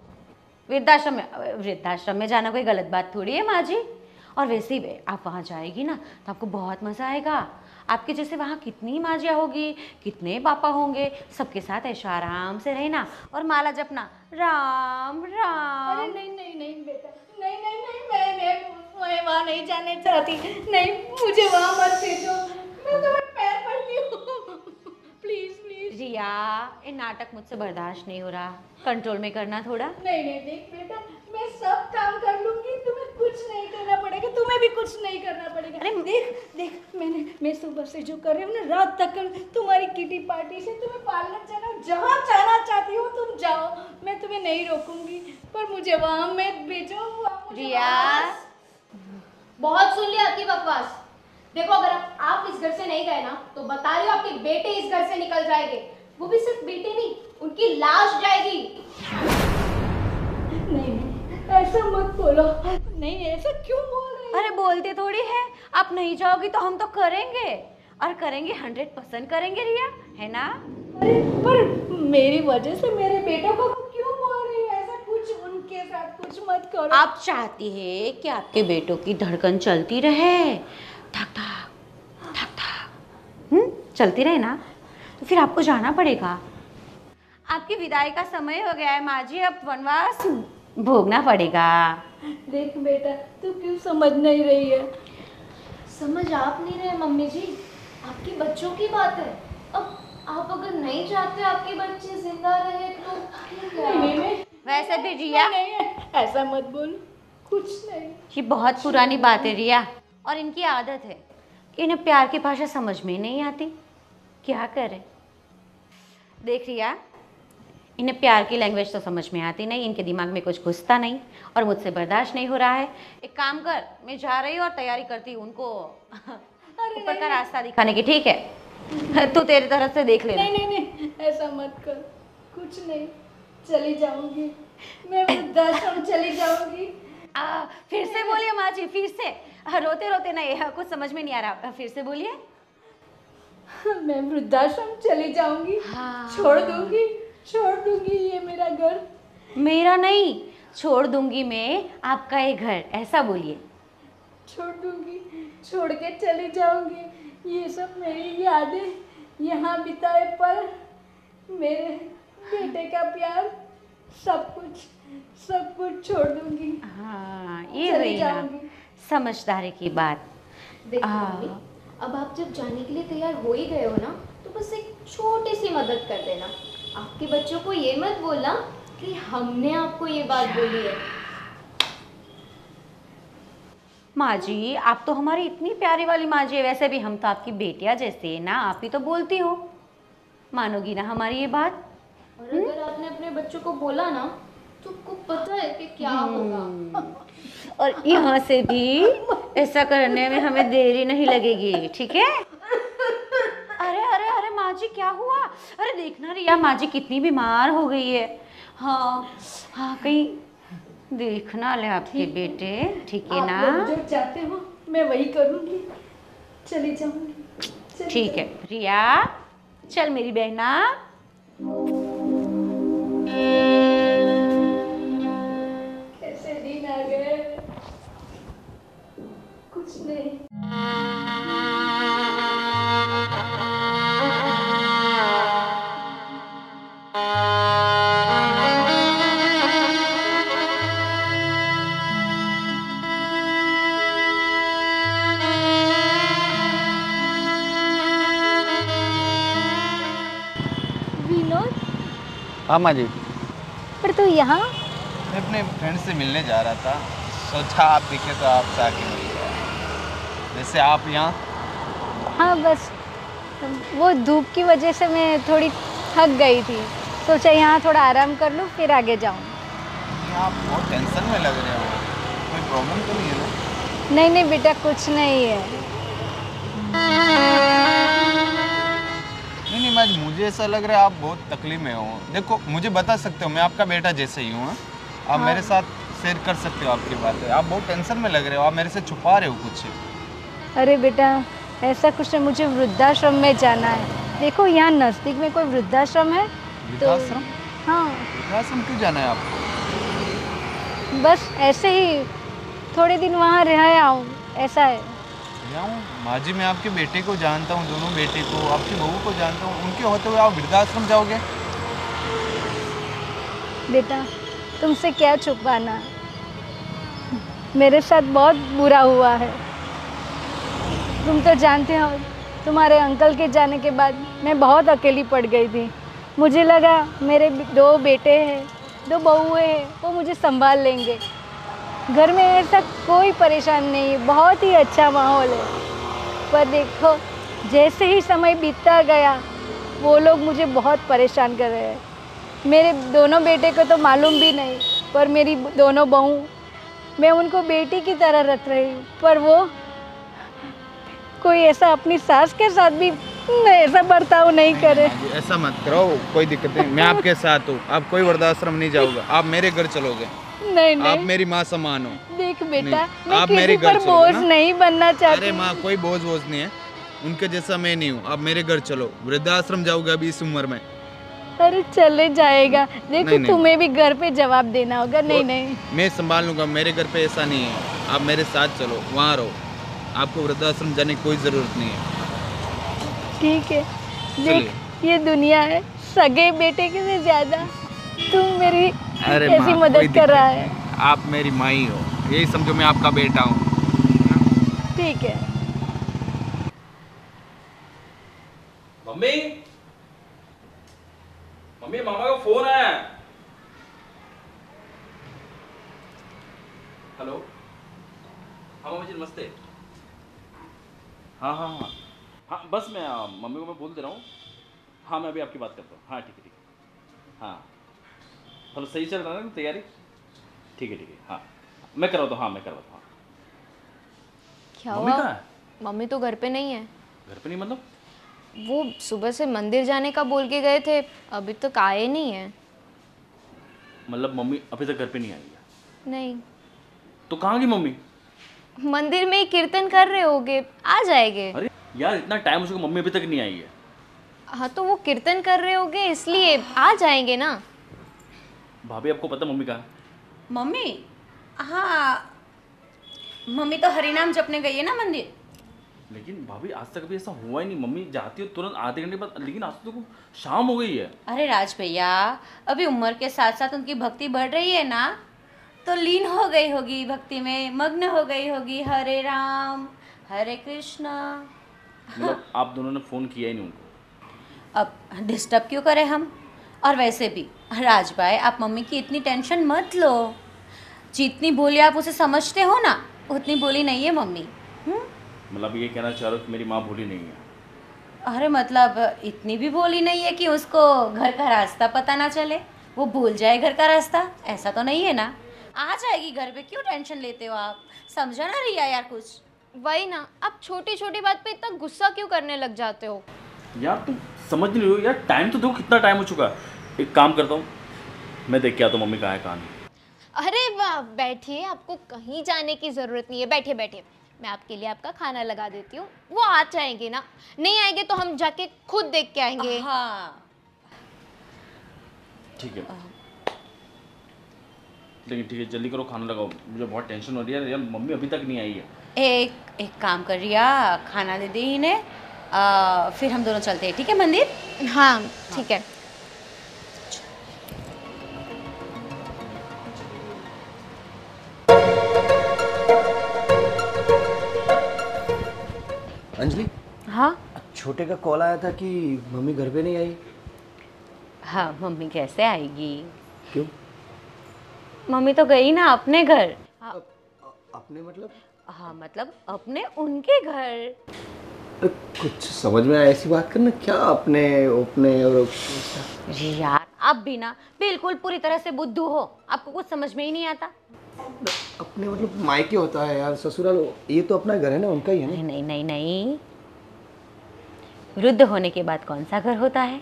वृद्धाश्रम में। वृद्धाश्रम में जाना कोई गलत बात थोड़ी है माँ जी। और वैसे ही आप वहाँ जाएगी ना तो आपको बहुत मज़ा आएगा। आपके जैसे वहाँ कितनी माजियाँ होगी, कितने पापा होंगे, सबके साथ ऐशो आराम से रहना और माला जपना, राम राम। अरे नहीं नहीं नहीं बेटा, नहीं नहीं नहीं, मैं वहाँ नहीं जाने चाहती। नहीं मुझे वहाँ मत भेजो, मैं तुम्हें पैर पड़ती हूँ। Please please. रिया ये नाटक मुझसे बर्दाश्त नहीं हो रहा, कंट्रोल में करना थोड़ा। नहीं नहीं देख बेटा, मैं सब काम कर लूंगी, तुम्हें कुछ नहीं करना पड़ेगा, तुम्हें भी कुछ नहीं करना पड़ेगा। अरे देख देख, मैं सुबह से जो कर रही हूँ ना, रात तक तुम्हारी किटी पार्टी से तुम्हें पार्लर जाना, जहाँ जाना चाहती हो तुम जाओ, मैं तुम्हें नहीं रोकूंगी, पर मुझे वहाँ मत भेजो। रिया बहुत सुन लिया आपकी बकवास। देखो अगर आप इस घर से नहीं गए ना तो बता रही हो आपके बेटे इस घर से निकल जाएंगे। वो भी सिर्फ बेटे नहीं, उनकी लाश जाएगी। नहीं ऐसा मत बोलो। नहीं ऐसा क्यों बोल रही हो? अरे बोलते थोड़ी है, आप नहीं जाओगी तो हम तो करेंगे, और करेंगे 100% करेंगे रिया, है ना? अरे पर मेरी वजह से मेरे बेटों को क्यों बोल रही है ऐसा? कुछ उनके साथ कुछ मत करो। आप चाहती है कि आपके बेटों की धड़कन चलती रहे, धक धक धक धक, चलती रहे ना, तो फिर आपको जाना पड़ेगा। आपकी विदाई का समय हो गया है माँ जी, अब वनवास भोगना पड़ेगा। देख बेटा, तू क्यों समझ नहीं रही है? समझ आप नहीं रहे मम्मी जी, आपके बच्चों की बात है। अब आप अगर नहीं चाहते आपके बच्चे जिंदा रहे तो नहीं, वैसे भी रिया नहीं, ऐसा मत बोल। कुछ नहीं। ये बहुत पुरानी बात है रिया, और इनकी आदत है कि इन्हें प्यार की भाषा समझ में ही नहीं आती। क्या करें? देख रिया, इन्हें प्यार की लैंग्वेज तो समझ में आती नहीं, इनके दिमाग में कुछ घुसता नहीं और मुझसे बर्दाश्त नहीं हो रहा है। एक काम कर, मैं जा रही हूँ और तैयारी करती हूँ उनको ऊपर का रास्ता दिखाने की, ठीक है? तू तेरी तरफ से देख लेना। नहीं नहीं नहीं, ऐसा मत कर, कुछ नहीं, चली जाऊंगी मैं, वृद्धाश्रम चली जाऊंगी। फिर से बोलिए माँ जी, फिर से। रोते रोते नहीं, कुछ समझ में नहीं आ रहा, फिर से बोलिए। मैं वृद्धाश्रम चली जाऊंगी। हाँ। छोड़ दूंगी ये मेरा घर। मेरा नहीं, छोड़ दूंगी मैं आपका ये घर, ऐसा बोलिए। छोड़ दूंगी, छोड़ के चली जाऊंगी। ये सब मेरी यादें, यहाँ बिताए पल, मेरे बेटे का प्यार, सब कुछ छोड़ दूंगी। हाँ, ये चली हुई ना जाऊंगी। समझदारी की बात। देखो मम्मी, अब आप जब जाने के लिए तैयार हो ही गए हो ना, तो बस एक छोटी सी मदद कर देना। आपके बच्चों को ये मत बोलना कि हमने आपको ये बात बोली है। माँ जी, आप तो हमारी इतनी प्यारी वाली माँ जी है, वैसे भी हम तो आपकी बेटियाँ जैसे है ना, आप ही तो बोलती हो। मानोगी ना हमारी ये बात? और अगर आपने अपने बच्चों को बोला ना, तो आपको पता है कि क्या होगा। और यहाँ से भी ऐसा करने में हमें देरी नहीं लगेगी, ठीक है? अरे अरे अरे माँ जी, क्या हुआ? अरे देखना रिया, माँ जी कितनी बीमार हो गई है। हाँ हाँ, कहीं देखना ले आपके बेटे, ठीक है आप ना? लोग जो चाहते हो मैं वही करूंगी, चली जाऊंगी। ठीक है रिया, चल मेरी बहना। कैसे दिन आ गए, कुछ नहीं। विनोद, हाँ माँ जी, पर तू यहाँ? मैं अपने फ्रेंड से मिलने जा रहा था, सोचा आप दिखे तो आपसे आके मिल गया। जैसे आप यहाँ? हाँ, बस वो धूप की वजह से मैं थोड़ी थक गई थी, सोचा यहाँ थोड़ा आराम कर लूँ फिर आगे जाऊँ। आप बहुत टेंशन में लग रहे हो, कोई प्रॉब्लम तो नहीं है ना? नहीं नहीं बेटा, कुछ नहीं है। नहीं माँ जी, मुझे ऐसा लग रहा है आप बहुत तकलीफ में हो। देखो, मुझे बता सकते हो, मैं आपका बेटा जैसे ही हूँ। आप मेरे साथ शेयर कर सकते हो आपकी बातें। आप बहुत टेंशन में लग रहे हो, आप मेरे से छुपा रहे हो कुछ। अरे बेटा, ऐसा कुछ नहीं, मुझे वृद्धाश्रम में जाना है। देखो यहाँ नज़दीक में कोई वृद्धाश्रम है? वृद्धाश्रम? हाँ, वृद्धाश्रम क्यों जाना है आपको? बस ऐसे ही थोड़े दिन वहाँ रह आऊँ, ऐसा है। माँ जी, मैं आपके बेटे को जानता हूँ, दोनों बेटे को, आपकी बहू को जानता हूँ। उनके होते हुए आप वृद्धाश्रम जाओगे? बेटा, तुमसे क्या छुपाना, मेरे साथ बहुत बुरा हुआ है। तुम तो जानते हो, तुम्हारे अंकल के जाने के बाद मैं बहुत अकेली पड़ गई थी। मुझे लगा मेरे 2 बेटे हैं, 2 बहुएं हैं, वो मुझे संभाल लेंगे। घर में ऐसा कोई परेशान नहीं है, बहुत ही अच्छा माहौल है। पर देखो, जैसे ही समय बीतता गया, वो लोग मुझे बहुत परेशान कर रहे हैं। मेरे दोनों बेटे को तो मालूम भी नहीं, पर मेरी दोनों बहू, मैं उनको बेटी की तरह रख रही हूँ, पर वो कोई ऐसा अपनी सास के साथ भी ऐसा बर्ताव नहीं करे। ऐसा मत करो, कोई दिक्कत नहीं, मैं आपके साथ हूँ। आप कोई वृद्धाश्रम नहीं जाओगे, आप मेरे घर चलोगे। नहीं नहीं, आप मेरी माँ समान हो। देख बेटा, नहीं, मैं आप किसी मेरे घर पर चलोगे बोझ ना? नहीं बनना चाहती। अरे माँ, कोई बोझ नहीं है, उनके जैसा मैं नहीं हूँ। आप मेरे घर चलो, वृद्धाश्रम जाओगे अभी इस उम्र में? अरे चले जाएगा, देखो नहीं, नहीं। तुम्हें भी घर पे जवाब देना होगा। नहीं नहीं, मैं संभाल लूँगा, मेरे घर पे ऐसा नहीं है। आप मेरे साथ चलो, वहाँ रहो, आपको वृद्धाश्रम जाने की कोई ज़रूरत नहीं है। ठीक है। देख, ये दुनिया है, सगे बेटे के से ज्यादा तुम मेरी अरे कैसी माँ, कोई मदद कर दिक्कत रहा नहीं। है। आप मेरी माँ ही हो, यही समझो मैं आपका बेटा हूँ। ठीक है। मम्मी, मम्मी, मामा का फोन आया। हेलो। नमस्ते। हाँ हाँ हाँ हाँ, बस मैं मम्मी को मैं बोल दे रहा हूँ। हाँ मैं अभी आपकी बात करता हूँ। हाँ ठीक है ठीक है। हाँ मतलब सही चल रहा है ना तैयारी? ठीक है हाँ मैं करवाता हूँ। हाँ मैं करवाता हूँ। क्या मम्मी हुआ? कहाँ है? मम्मी तो घर पे नहीं है। घर पे नहीं मतलब? वो सुबह से मंदिर जाने का बोल के गए थे, अभी तक आए नहीं है। मतलब मम्मी अभी तक घर पे नहीं आई है? नहीं, तो कहाँ गई मम्मी? मंदिर में ही कीर्तन कर रहे होगे, आ जाएंगे। अरे यार इतना टाइम हो चुका, मम्मी अभी तक नहीं आई है। हाँ तो वो कीर्तन कर रहे होगे इसलिए आ जाएंगे ना। भाभी आपको पता मम्मी कहाँ है? मम्मी, हाँ मम्मी तो हरिनाम जपने गई है ना मंदिर। लेकिन भाभी आज तक भी ऐसा हुआ ही नहीं, मम्मी जाती हो तुरंत आधे घंटे बाद, लेकिन आज तो शाम हो गई है। अरे राज भैया, अभी उम्र के साथ साथ उनकी भक्ति बढ़ रही है ना, तो लीन हो गई होगी भक्ति में, मग्न हो गई होगी। हरे राम हरे कृष्णा। मतलब आप दोनों ने फ़ोन किया ही नहीं उनको? अब डिस्टर्ब क्यों करें हम। और वैसे भी राज भाई, आप मम्मी की इतनी टेंशन मत लो। जितनी बोली आप उसे समझते हो ना, उतनी बोली नहीं है मम्मी। मतलब ये कहना चाह रहे हो कि मेरी माँ भूली नहीं है? अरे मतलब इतनी भी बोली नहीं है कि उसको घर का रास्ता पता ना चले, वो भूल जाए घर का रास्ता, ऐसा तो नहीं है ना। आ जाएगी घर पे, क्यों टेंशन लेते हो आप। समझा ना रिया यार कुछ। वही ना, आप छोटी छोटी बात पे इतना गुस्सा क्यों करने लग जाते हो? यार तुम समझ नहीं रही हो यार, टाइम तो देखो कितना टाइम हो चुका है। एक काम करता हूँ, मैं देख के आता हूँ मम्मी कहाँ है कहाँ नहीं। अरे वाह, बैठिए, आपको कहीं जाने की ज़रूरत नहीं है, बैठिए बैठिए। मैं आपके लिए आपका खाना लगा देती हूँ, वो आ जाएंगे ना। नहीं आएंगे तो हम जाके खुद देख के आएंगे। हाँ ठीक है, लेकिन ठीक है जल्दी करो, खाना लगाओ, मुझे बहुत टेंशन हो रही है यार, मम्मी अभी तक नहीं आई है। एक काम कर रिया, खाना दे दे इन्हें, फिर हम दोनों चलते हैं, ठीक है मंदिर। हाँ ठीक है। अंजलि, हाँ छोटे का कॉल आया था कि मम्मी घर पे नहीं आई। हाँ, मम्मी कैसे आएगी। क्यों? मम्मी तो गई ना अपने घर। अपने मतलब? हाँ मतलब अपने उनके घर। कुछ समझ में आया, ऐसी बात करना क्या अपने अपने और अरे यार आप भी ना बिल्कुल पूरी तरह से बुद्धू हो, आपको कुछ समझ में ही नहीं आता। अपने मतलब मायके होता है यार, ससुराल ये तो अपना घर है ना, उनका ही है ना। नहीं नहीं नहीं, वृद्ध होने के बाद कौन सा घर होता है।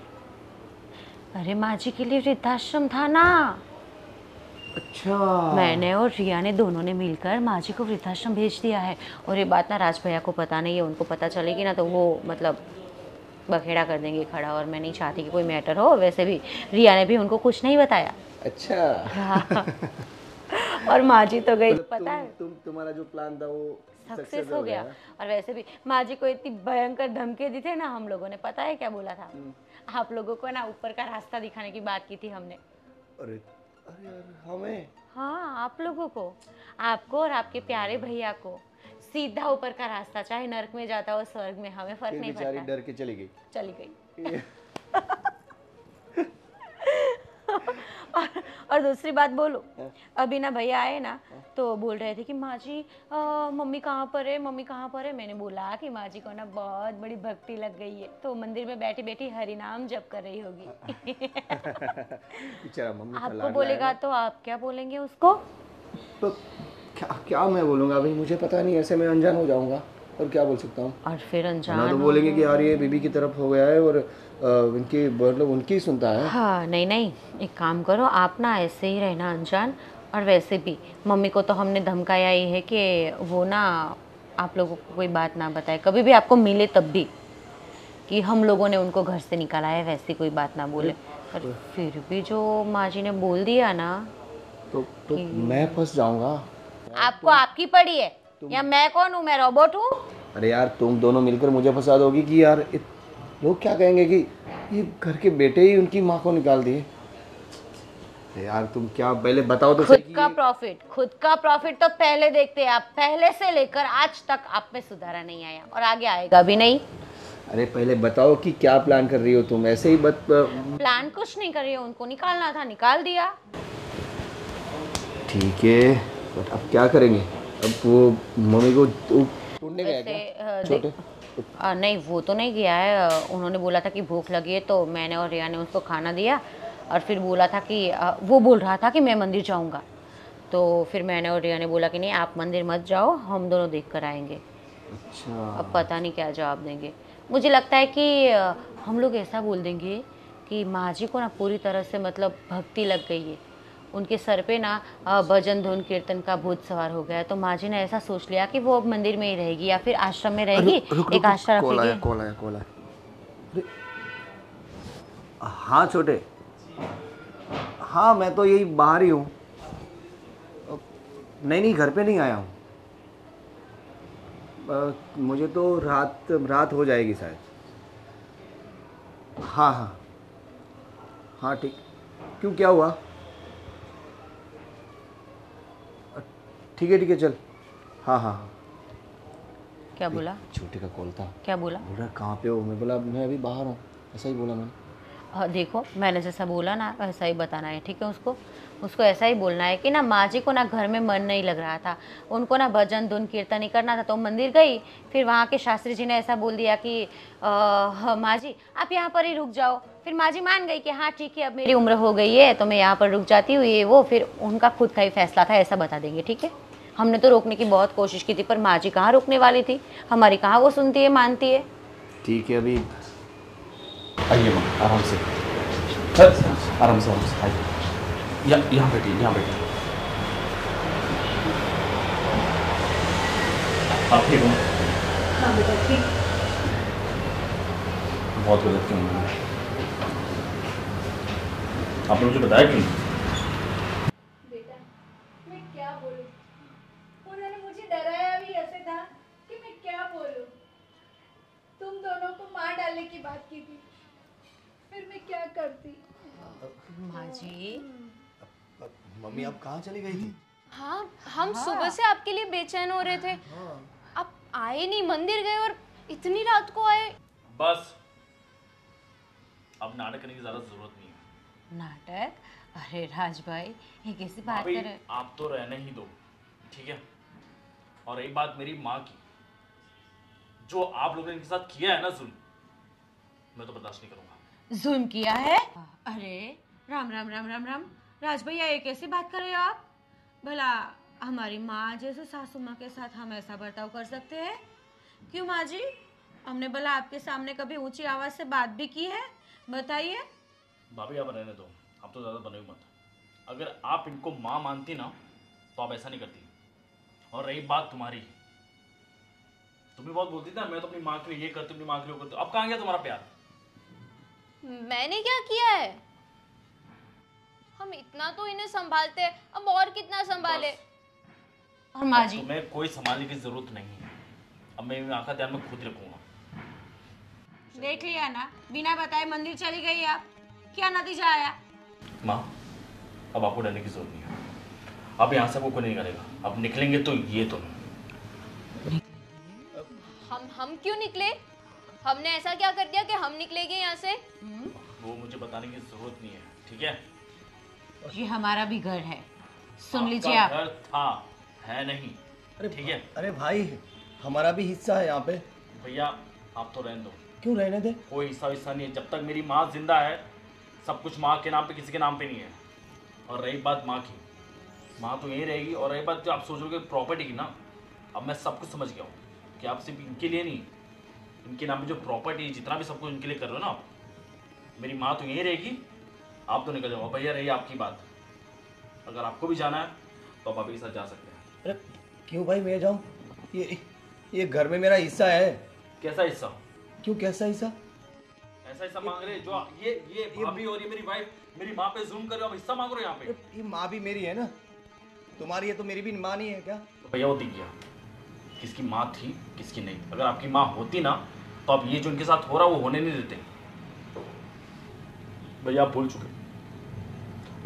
अरे माँ जी के लिए वृद्धाश्रम था ना। अच्छा, मैंने और रिया ने दोनों ने मिलकर माँ जी को वृद्धाश्रम भेज दिया है। और ये बात ना राज भैया को पता नहीं है, उनको पता चलेगी ना तो वो मतलब बखेड़ा कर देंगे खड़ा, और मैं नहीं चाहती कि कोई मैटर हो। वैसे भी रिया ने भी उनको कुछ नहीं बताया। अच्छा। हाँ। और माँ जी तो गई, मतलब पता है तुम्हारा जो प्लान था वो सक्सेस हो गया। और वैसे भी माँ जी को इतनी भयंकर धमकी दी थी ना हम लोगों ने, पता है क्या बोला था। आप लोगों को ना ऊपर का रास्ता दिखाने की बात की थी हमने। अरे अरे यार, हमें? हाँ आप लोगों को, आपको और आपके प्यारे भैया को सीधा ऊपर का रास्ता, चाहे नर्क में जाता हो स्वर्ग में, हमें फर्क फिर नहीं बेचारी पड़ता। डर के चली गई। चली गई। और दूसरी बात बोलो, अभी ना भैया आए ना तो बोल रहे थे कि माँ जी मम्मी कहाँ पर है, मम्मी कहाँ पर है। मैंने बोला कि माँ जी को ना बहुत बड़ी भक्ति लग गई है, तो मंदिर में बैठी बैठी हरि नाम जप कर रही होगी। बेचारा मम्मी का आपको लाडला बोलेगा है तो आप क्या बोलेंगे उसको। तो क्या क्या मैं बोलूँगा भाई, मुझे पता नहीं, ऐसे मैं अनजान हो जाऊँगा और क्या बोल सकता हूँ। और फिर ना अनजान तो हो बोलेंगे कि यार ये बीबी की तरफ हो गया है और उनकी मतलब उनकी ही सुनता है। हाँ नहीं नहीं, एक काम करो आप ना ऐसे ही रहना अनजान। और वैसे भी मम्मी को तो हमने धमकाया ही है कि वो ना आप लोगों को कोई बात ना बताए, कभी भी आपको मिले तब भी, कि हम लोगों ने उनको घर से निकाला है, वैसी कोई बात ना बोले। पर फिर भी जो माँ जी ने बोल दिया ना, तो मैं फंस जाऊंगा। आपको आपकी पड़ी है या मैं कौन हूँ, मैं रोबोट हूँ। अरे यार तुम दोनों मिलकर मुझे फंसा दोगी कि यार लोग क्या कहेंगे कि ये घर के बेटे ही उनकी माँ को निकाल दिए। यार तुम क्या पहले बताओ तो सही खुद का प्रॉफिट तो पहले देखते हैं आप। पहले से लेकर आज तक आप में सुधारा नहीं आया और आगे आएगा भी नहीं। अरे पहले बताओ कि क्या प्लान कर रही हो तुम, ऐसे ही प्लान कुछ नहीं कर रही हो, उनको निकालना था निकाल दिया। ठीक है, बट अब क्या करेंगे? अब वो मम्मी को ढूंढने गया क्या छोटे? नहीं वो तो नहीं गया है। उन्होंने बोला था कि भूख लगी है, तो मैंने और रिया ने उसको खाना दिया और फिर बोला था कि वो बोल रहा था कि मैं मंदिर जाऊंगा, तो फिर मैंने और रिया ने बोला कि नहीं आप मंदिर मत जाओ, हम दोनों देख कर आएंगे। अच्छा। अब पता नहीं क्या जवाब देंगे। मुझे लगता है कि हम लोग ऐसा बोल देंगे कि माँ जी को ना पूरी तरह से मतलब भक्ति लग गई है, उनके सर पे ना भजन धुन कीर्तन का भूत सवार हो गया है, तो माँ जी ने ऐसा सोच लिया कि वो अब मंदिर में ही रहेगी या फिर आश्रम में रहेगी। एक आश्रम रखेगी। कॉल आया। अरे, हाँ छोटे, हाँ मैं तो यही बाहर ही हूँ। नहीं घर पे नहीं आया हूँ। मुझे तो रात हो जाएगी शायद। हाँ ठीक। क्यों क्या हुआ? ठीक है चल। हाँ। क्या बोला? छोटे का कॉल था। क्या बोला? बोल रहा कहाँ पे हो? मैं बोला मैं अभी बाहर हूँ, ऐसा ही बोला मैंने। देखो मैंने जैसा बोला ना वैसा ही बताना है, ठीक है? उसको ऐसा ही बोलना है कि ना माँ जी को ना घर में मन नहीं लग रहा था, उनको ना भजन धुन कीर्तन ही करना था, तो मंदिर गई। फिर वहाँ के शास्त्री जी ने ऐसा बोल दिया कि माँ जी आप यहाँ पर ही रुक जाओ। फिर माँ जी मान गई कि हाँ ठीक है अब मेरी उम्र हो गई है तो मैं यहाँ पर रुक जाती हूँ, ये वो। फिर उनका खुद का ही फैसला था, ऐसा बता देंगे, ठीक है? हमने तो रोकने की बहुत कोशिश की थी, पर माँ जी कहाँ रोकने वाली थी, हमारी कहाँ वो सुनती है मानती है। ठीक है अभी आइए माँ, आराम से आइए। यहाँ बैठिए। आप ठीक हो? हाँ बेटा ठीक। बहुत गलत क्यों मैंने? आपने मुझे बताया क्यों? बेटा मैं क्या बोलूं, उन्होंने मुझे डराया भी ऐसे था कि मैं क्या बोलूं। तुम दोनों को मार डालने की बात की थी, फिर मैं क्या करती। माँ जी मम्मी आप कहाँ चली गई थी? हाँ हम सुबह से आपके लिए बेचैन हो रहे थे। आप आए नहीं, मंदिर गए और इतनी रात को आए। बस अब नाटक करने की ज्यादा जरूरत नहीं है। नाटक? अरे राज भाई ये कैसी बात भाभी, कर रहे? आप तो रहने ही दो, ठीक है? और एक बात मेरी माँ की, जो आप लोगों ने इनके साथ किया है ना जुल्म, मैं तो बर्दाश्त नहीं करूंगा। जुल्म किया है? अरे राम राम राम राम राम, राज भैया ये कैसी बात कर रहे हो आप? भला हमारी माँ जैसे सासू माँ के साथ हम ऐसा बर्ताव कर सकते हैं? क्यों माँ जी, हमने भला आपके सामने कभी ऊंची आवाज से बात भी की है? बताइए। भाभी आप रहने दो, आप तो ज्यादा बने हुए मत। अगर आप इनको माँ मानती ना तो आप ऐसा नहीं करती। और रही बात तुम्हारी, तुम भी बहुत बोलती थी ना मैं तो अपनी माँ के लिए ये करती हूँ, अपनी माँ के लिए वो करती हूँ। अब कहाँ गया तुम्हारा प्यार? मैंने क्या किया है? हम इतना तो इन्हें संभालते हैं, अब और कितना संभाले। और माँ जी तुम्हें कोई संभालने की जरूरत नहीं है। अब मैं मेरी आंखा ध्यान में खुद रखूंगा। देख लिया ना, बिना बताए मंदिर चली गई आप, क्या नतीजा आया? माँ अब आपको डरने की जरूरत नहीं है। अब यहाँ से वो कोई नहीं करेगा। अब निकलेंगे तो ये तुम। हम क्यों निकले? हमने ऐसा क्या कर दिया कि हम निकलेंगे यहाँ से? वो मुझे बताने की जरूरत नहीं है, ठीक है? ये हमारा भी घर है, सुन आपका लीजिए आप। घर था, है नहीं? अरे ठीक है अरे भाई हमारा भी हिस्सा है यहाँ पे। भैया, आप तो रहने दो। क्यों रहने दे? कोई हिस्सा विस्सा नहीं है। जब तक मेरी माँ जिंदा है सब कुछ माँ के नाम पे, किसी के नाम पे नहीं है। और रही बात माँ की, माँ तो यहीं रहेगी। और रही बात जो आप सोच रहे हो प्रॉपर्टी की ना, अब मैं सब कुछ समझ गया हूँ कि आप सिर्फ इनके लिए नहीं, इनके नाम पे जो प्रॉपर्टी जितना भी सब कुछ इनके लिए कर रहे हो ना आप, मेरी माँ तो यहीं रहेगी, आप तो निकल जाओ। भैया रही आपकी बात, अगर आपको भी जाना है तो आप अभी के साथ जा सकते हैं। अरे क्यों भाई मैं जाऊँ? ये घर में मेरा हिस्सा है। कैसा हिस्सा? क्यों कैसा हिस्सा? ऐसा हिस्सा मांग रहे जो ये भाभी और ये मेरी वाइफ मेरी माँ पे जुल्म कर रहे हो, अब हिस्सा मांग रहे हो यहाँ पे? ये माँ भी मेरी है ना, तुम्हारी है तो मेरी भी माँ नहीं है क्या? तो भैया वो दिख गया किसकी माँ थी किसकी नहीं। अगर आपकी माँ होती ना तो आप ये जो इनके साथ हो रहा वो होने नहीं देते। भैया आप भूल चुके,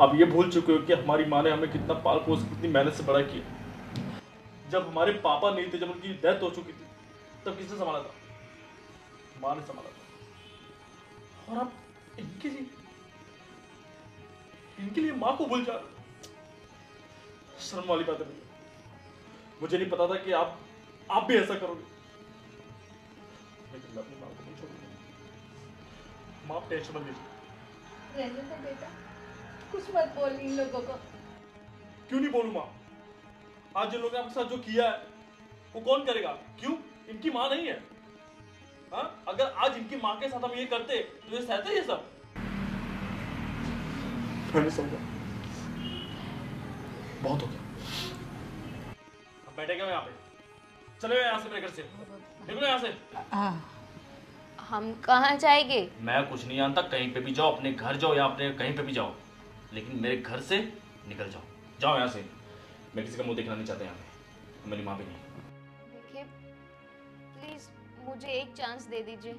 आप ये भूल चुके हो कि हमारी माँ ने हमें कितना पाल पोस कितनी मेहनत से बड़ा किया। जब हमारे पापा नहीं थे, जब उनकी डेथ हो चुकी थी, तब किसने संभाला था? माँ ने संभाला था। और आप इनके लिए माँ को भूल जा रहे हो। शर्म वाली बात है भैया, मुझे नहीं पता था कि आप भी ऐसा करोगे, लेकिन मैं अपनी माँ को नहीं छोड़ूंगा। माँ, आप टेंशन मत लीजिए। रहने दो बेटा, कुछ मत बोल इन लोगों को। क्यों नहीं बोलूं माँ? आज जिन लोगों ने आपके साथ जो किया है वो कौन करेगा? क्यों? इनकी माँ नहीं है? हाँ, अगर आज इनकी माँ के साथ हम ये करते तो ये सहते ये सब? मैंने समझा, बहुत हो गया। अब बैठे क्या यहाँ पे? चले यहाँ से, मेरे घर से निकलो यहाँ से। हम कहाँ जाएंगे? मैं कुछ नहीं जानता, कहीं पे भी जाओ, अपने घर जाओ या अपने कहीं पे भी जाओ, लेकिन मेरे घर से निकल जाओ। जाओ यहाँ से, मैं किसी का मुंह देखना नहीं चाहता यहाँ पे, मेरी माँ भी नहीं। देखिए प्लीज मुझे एक चांस दे दीजिए।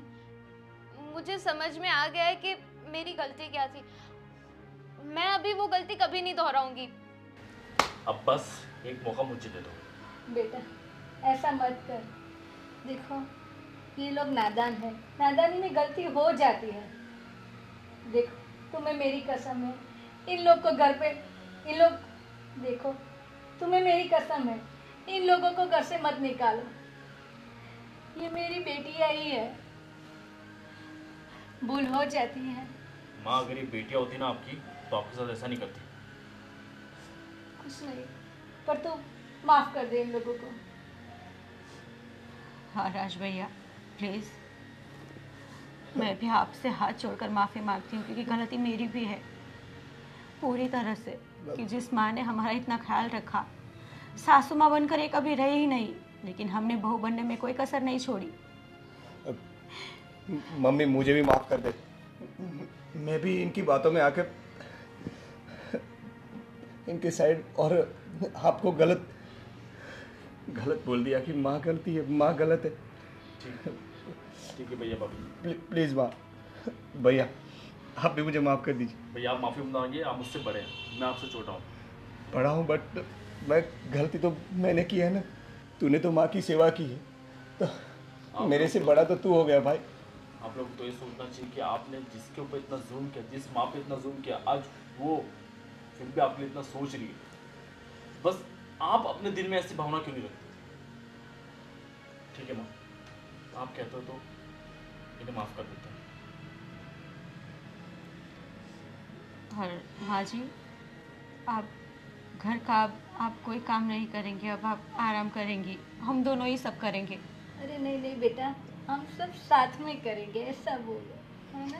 मुझे समझ में आ गया है कि मेरी गलती क्या थी। मैं अभी वो गलती कभी नहीं दोहराऊंगी। अब बस एक मौका मुझे दे दो। बेटा ऐसा मत कर, देखो ये लोग नादान है, नादानी में गलती हो जाती है। देखो तुम्हें मेरी कसम है, इन लोग को घर पे, इन लोग, देखो तुम्हें मेरी कसम है, इन लोगों को घर से मत निकालो। ये मेरी बेटियाँ ही है, भूल हो जाती है। माँ, अगर ये बेटियाँ होती ना आपकी तो आपके साथ ऐसा नहीं करती। कुछ नहीं, पर तू माफ कर दे इन लोगों को। हाँ राज भैया, प्लीज़ मैं भी आपसे हाथ जोड़कर माफ़ी मांगती हूँ, क्योंकि गलती मेरी भी है पूरी तरह से, कि जिस माँ ने हमारा इतना ख्याल रखा, सासू माँ बनकर ये कभी रही ही नहीं, लेकिन हमने बहू बनने में कोई कसर नहीं छोड़ी। मम्मी मुझे भी माफ़ कर दे, मैं भी इनकी बातों में आकर इनके साइड और आपको गलत बोल दिया कि माँ गलती है, माँ गलत है। ठीक है भैया, भाभी प्लीज़ माँ, भैया आप भी मुझे माफ़ कर दीजिए। भैया, आप माफ़ी मांगिए, आप मुझसे बड़े हैं, मैं आपसे छोटा हूँ। बड़ा हूँ बट मैं, गलती तो मैंने की है ना, तूने तो माँ की सेवा की है, तो मेरे से बड़ा तो तू हो गया भाई। आप लोग तो ये सोचना चाहिए कि आपने जिसके ऊपर इतना जुल्म किया, जिस माँ पे इतना जुल्म किया, आज वो फिर भी आपके लिए इतना सोच रही है। बस आप अपने दिल में ऐसी भावना क्यों नहीं रखते? ठीक है माँ, आप कहते हो तो इन्हें माफ़ कर देता हूँ। और माँ जी, आप घर का आप कोई काम नहीं करेंगे, अब आप आराम करेंगी, हम दोनों ही सब करेंगे। अरे नहीं नहीं बेटा, हम सब साथ में करेंगे, ऐसा बोलो, है ना।